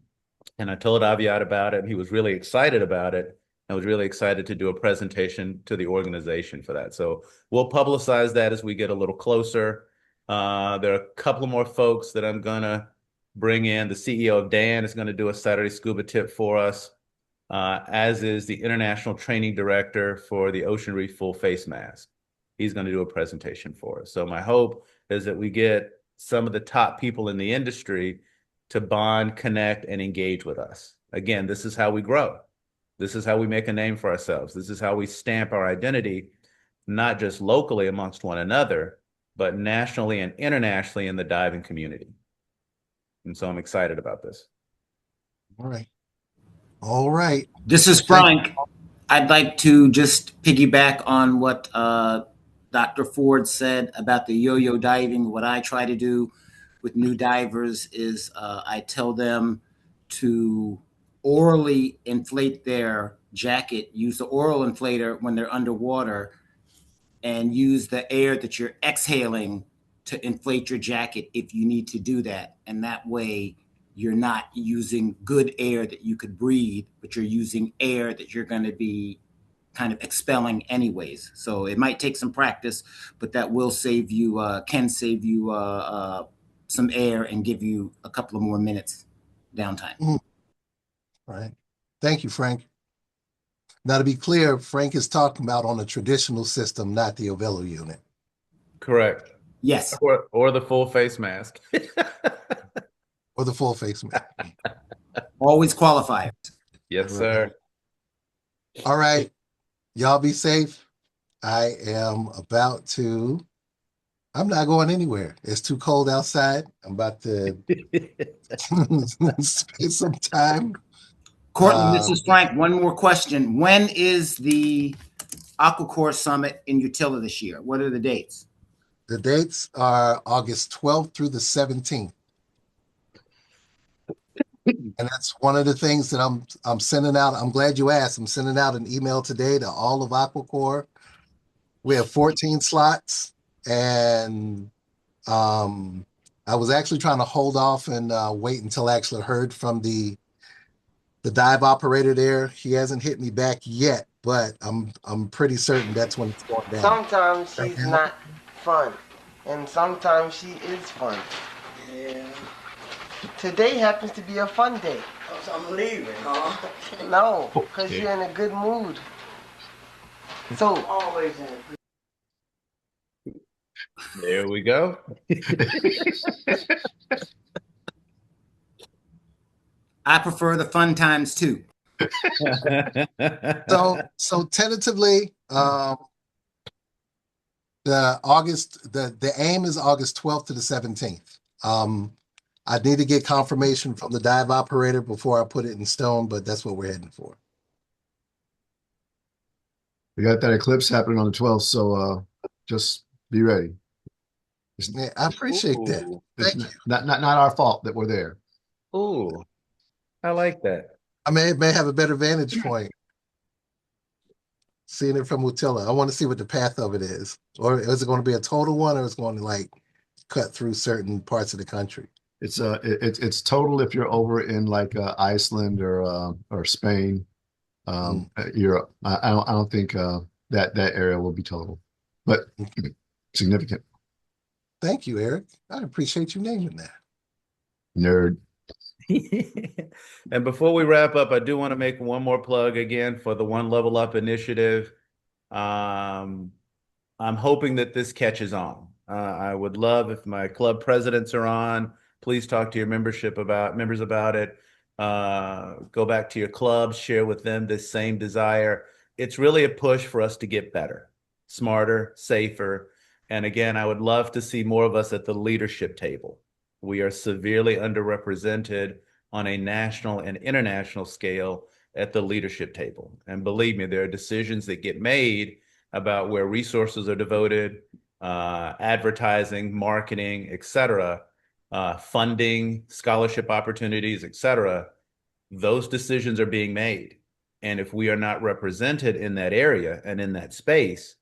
[SPEAKER 2] And I told Aviad about it, and he was really excited about it. I was really excited to do a presentation to the organization for that. So we'll publicize that as we get a little closer. There are a couple more folks that I'm going to bring in. The CEO of Dan is going to do a Saturday Scuba Tip for us, as is the International Training Director for the Ocean Reef Full Face Mask. He's going to do a presentation for us. So my hope is that we get some of the top people in the industry to bond, connect, and engage with us. Again, this is how we grow. This is how we make a name for ourselves. This is how we stamp our identity, not just locally amongst one another, but nationally and internationally in the diving community. And so I'm excited about this.
[SPEAKER 1] All right. All right.
[SPEAKER 9] This is Frank. I'd like to just piggyback on what Dr. Ford said about the yo-yo diving. What I try to do with new divers is I tell them to orally inflate their jacket, use the oral inflator when they're underwater, and use the air that you're exhaling to inflate your jacket if you need to do that. And that way you're not using good air that you could breathe, but you're using air that you're going to be kind of expelling anyways. So it might take some practice, but that will save you, can save you some air and give you a couple of more minutes downtime.
[SPEAKER 1] All right. Thank you, Frank. Now, to be clear, Frank is talking about on a traditional system, not the Ovelo unit.
[SPEAKER 2] Correct.
[SPEAKER 9] Yes.
[SPEAKER 2] Or the full face mask.
[SPEAKER 1] Or the full face mask.
[SPEAKER 9] Always qualifiers.
[SPEAKER 2] Yes, sir.
[SPEAKER 1] All right. Y'all be safe. I am about to, I'm not going anywhere. It's too cold outside. I'm about to spend some time.
[SPEAKER 9] Courtland, this is Frank. One more question. When is the AquaCore Summit in Utility this year? What are the dates?
[SPEAKER 1] The dates are August 12th through the 17th. And that's one of the things that I'm sending out. I'm glad you asked. I'm sending out an email today to all of AquaCore. We have 14 slots, and I was actually trying to hold off and wait until I actually heard from the dive operator there. He hasn't hit me back yet, but I'm pretty certain that's when it's going down.
[SPEAKER 10] Sometimes she's not fun, and sometimes she is fun.
[SPEAKER 11] Yeah.
[SPEAKER 10] Today happens to be a fun day.
[SPEAKER 11] So I'm leaving, huh?
[SPEAKER 10] No, because you're in a good mood. So
[SPEAKER 11] Always in.
[SPEAKER 2] There we go.
[SPEAKER 9] I prefer the fun times too.
[SPEAKER 1] So tentatively, the aim is August 12th to the 17th. I need to get confirmation from the dive operator before I put it in stone, but that's what we're heading for.
[SPEAKER 8] We got that eclipse happening on the 12th, so just be ready.
[SPEAKER 1] Yeah, I appreciate that. Thank you.
[SPEAKER 8] Not our fault that we're there.
[SPEAKER 2] Ooh, I like that.
[SPEAKER 1] I may have a better vantage point seeing it from Utila. I want to see what the path of it is. Or is it going to be a total one, or is it going to like cut through certain parts of the country?
[SPEAKER 8] It's total if you're over in like Iceland or Spain, Europe. I don't think that area will be total, but significant.
[SPEAKER 1] Thank you, Eric. I appreciate you naming that.
[SPEAKER 8] Nerd.
[SPEAKER 2] And before we wrap up, I do want to make one more plug again for the One Level Up initiative. I'm hoping that this catches on. I would love if my club presidents are on. Please talk to your members about it. Go back to your clubs, share with them this same desire. It's really a push for us to get better, smarter, safer. And again, I would love to see more of us at the leadership table. We are severely underrepresented on a national and international scale at the leadership table. And believe me, there are decisions that get made about where resources are devoted, advertising, marketing, et cetera, funding, scholarship opportunities, et cetera. Those decisions are being made. And if we are not represented in that area and in that space,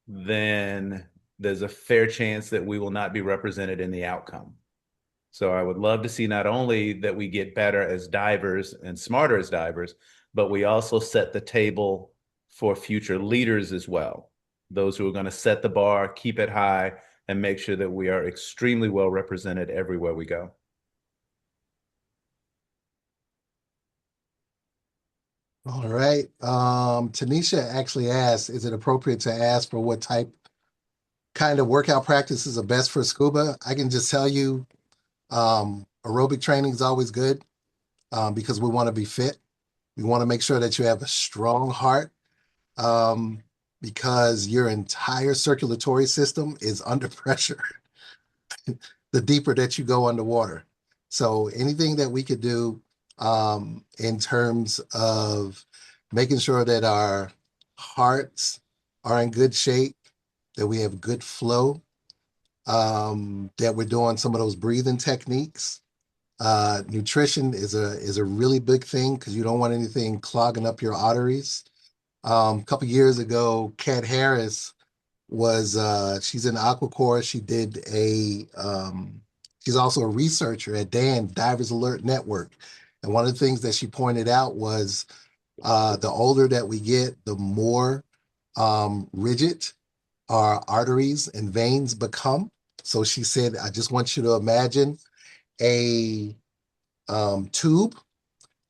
[SPEAKER 2] then there's a fair chance that we will not be represented in the outcome. So I would love to see not only that we get better as divers and smarter as divers, but we also set the table for future leaders as well. Those who are going to set the bar, keep it high, and make sure that we are extremely well represented everywhere we go.
[SPEAKER 1] All right. Tanisha actually asked, is it appropriate to ask for what kind of workout practices are best for scuba? I can just tell you, aerobic training is always good because we want to be fit. We want to make sure that you have a strong heart because your entire circulatory system is under pressure the deeper that you go underwater. So anything that we could do in terms of making sure that our hearts are in good shape, that we have good flow, that we're doing some of those breathing techniques. Nutrition is a really big thing because you don't want anything clogging up your arteries. A couple years ago, Kat Harris she's in AquaCore. She's also a researcher at DAN, Divers Alert Network. And one of the things that she pointed out was the older that we get, the more rigid our arteries and veins become. So she said, I just want you to imagine a tube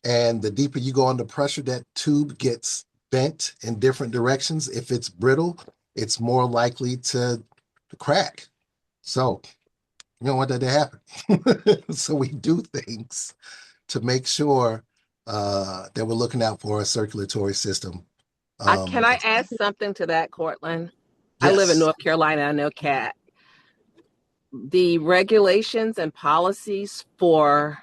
[SPEAKER 1] And the deeper you go under pressure, that tube gets bent in different directions. If it's brittle, it's more likely to crack. So you don't want that to happen. So we do things to make sure that we're looking out for our circulatory system.
[SPEAKER 7] Can I add something to that, Courtland?
[SPEAKER 1] Yes.
[SPEAKER 7] I live in North Carolina. I know Kat. The regulations and policies for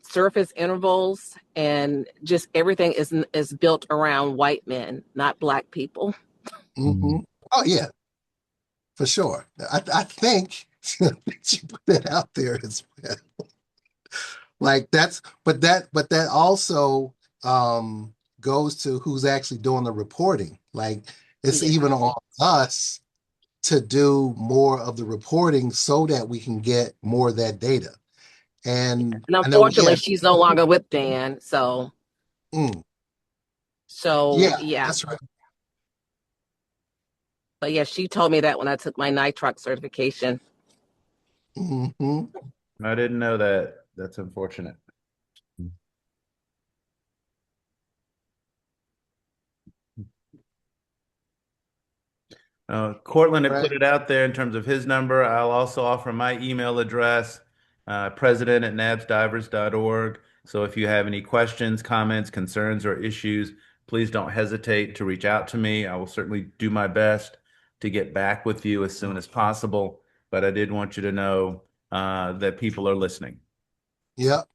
[SPEAKER 7] surface intervals and just everything is built around white men, not Black people.
[SPEAKER 1] Mm-hmm. Oh yeah, for sure. I think you put that out there as well. Like but that also goes to who's actually doing the reporting. Like it's even on us to do more of the reporting so that we can get more of that data. And
[SPEAKER 7] unfortunately, she's no longer with Dan. So,
[SPEAKER 1] yeah, that's right.
[SPEAKER 7] But yeah, she told me that when I took my nitrox certification.
[SPEAKER 1] Mm-hmm.
[SPEAKER 2] I didn't know that. That's unfortunate. Courtlandt had put it out there in terms of his number. I'll also offer my email address, president@nabsdivers.org. So if you have any questions, comments, concerns, or issues, please don't hesitate to reach out to me. I will certainly do my best to get back with you as soon as possible. But I did want you to know that people are listening.
[SPEAKER 1] Yep.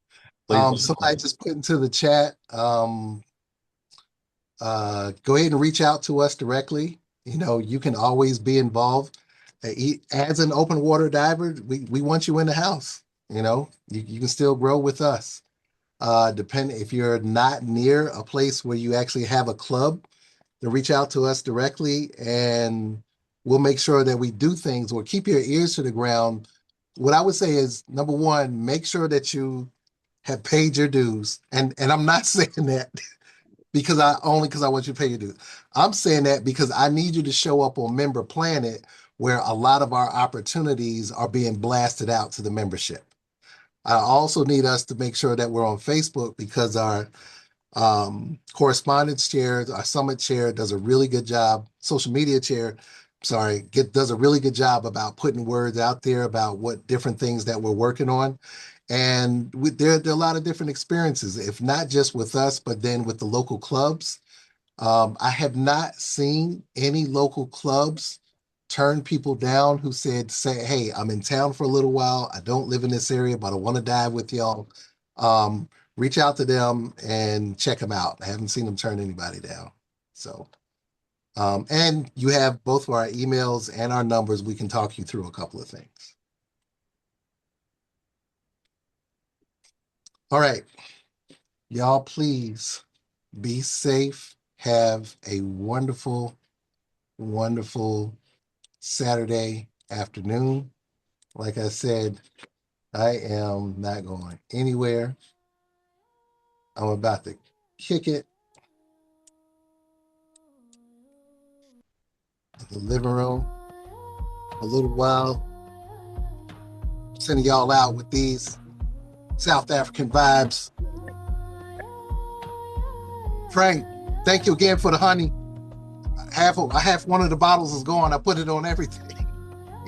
[SPEAKER 1] Somebody just put into the chat, go ahead and reach out to us directly. You know, you can always be involved. As an open water diver, we want you in the house. You know, you can still grow with us. If you're not near a place where you actually have a club, then reach out to us directly and we'll make sure that we do things or keep your ears to the ground. What I would say is, number one, make sure that you have paid your dues. And I'm not saying that because I want you to pay your dues. I'm saying that because I need you to show up on Member Planet where a lot of our opportunities are being blasted out to the membership. I also need us to make sure that we're on Facebook because our correspondence chair, our summit chair does a really good job. Social media chair, does a really good job about putting words out there about what different things that we're working on. And there are a lot of different experiences, if not just with us, but then with the local clubs. I have not seen any local clubs turn people down who say, hey, I'm in town for a little while. I don't live in this area, but I want to dive with y'all. Reach out to them and check them out. I haven't seen them turn anybody down. So, and you have both of our emails and our numbers. We can talk you through a couple of things. All right. Y'all, please be safe. Have a wonderful, wonderful Saturday afternoon. Like I said, I am not going anywhere. I'm about to kick it in the living room a little while. Sending y'all out with these South African vibes. Frank, thank you again for the honey. Half one of the bottles is gone. I put it on everything.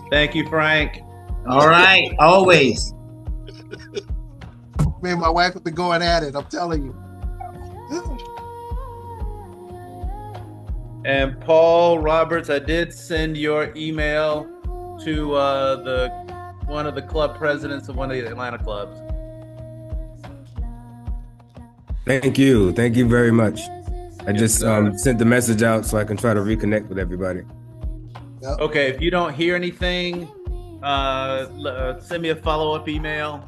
[SPEAKER 2] Thank you, Frank.
[SPEAKER 9] All right, always.
[SPEAKER 1] Me and my wife have been going at it, I'm telling you.
[SPEAKER 2] And Paul Roberts, I did send your email to one of the club presidents of one of the Atlanta clubs.
[SPEAKER 12] Thank you very much. I just sent the message out so I can try to reconnect with everybody.
[SPEAKER 1] Yep.
[SPEAKER 2] Okay, if you don't hear anything, send me a follow-up email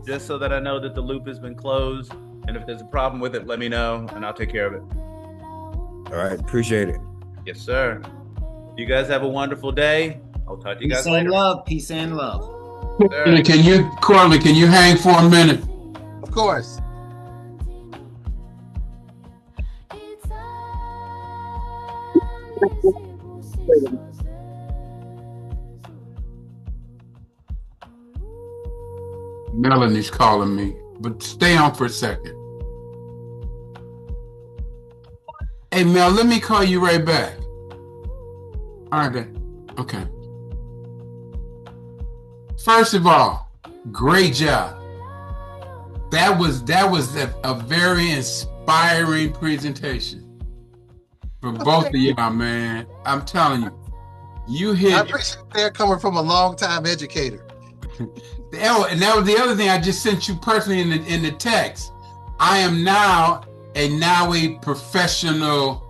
[SPEAKER 2] just so that I know that the loop has been closed. And if there's a problem with it, let me know and I'll take care of it.
[SPEAKER 12] All right, appreciate it.
[SPEAKER 2] Yes, sir. You guys have a wonderful day. I'll talk to you guys later.
[SPEAKER 9] Peace and love.
[SPEAKER 2] Sir.
[SPEAKER 13] Courtlandt, can you hang for a minute?
[SPEAKER 1] Of course.
[SPEAKER 13] Melanie's calling me. but stay on for a second. Hey, Mel, let me call you right back. All right, okay. First of all, great job. That was a very inspiring presentation from both of y'all, man. I'm telling you, you hit.
[SPEAKER 1] I appreciate that coming from a longtime educator.
[SPEAKER 13] Oh, and that was the other thing I just sent you personally in the text. I am now a professional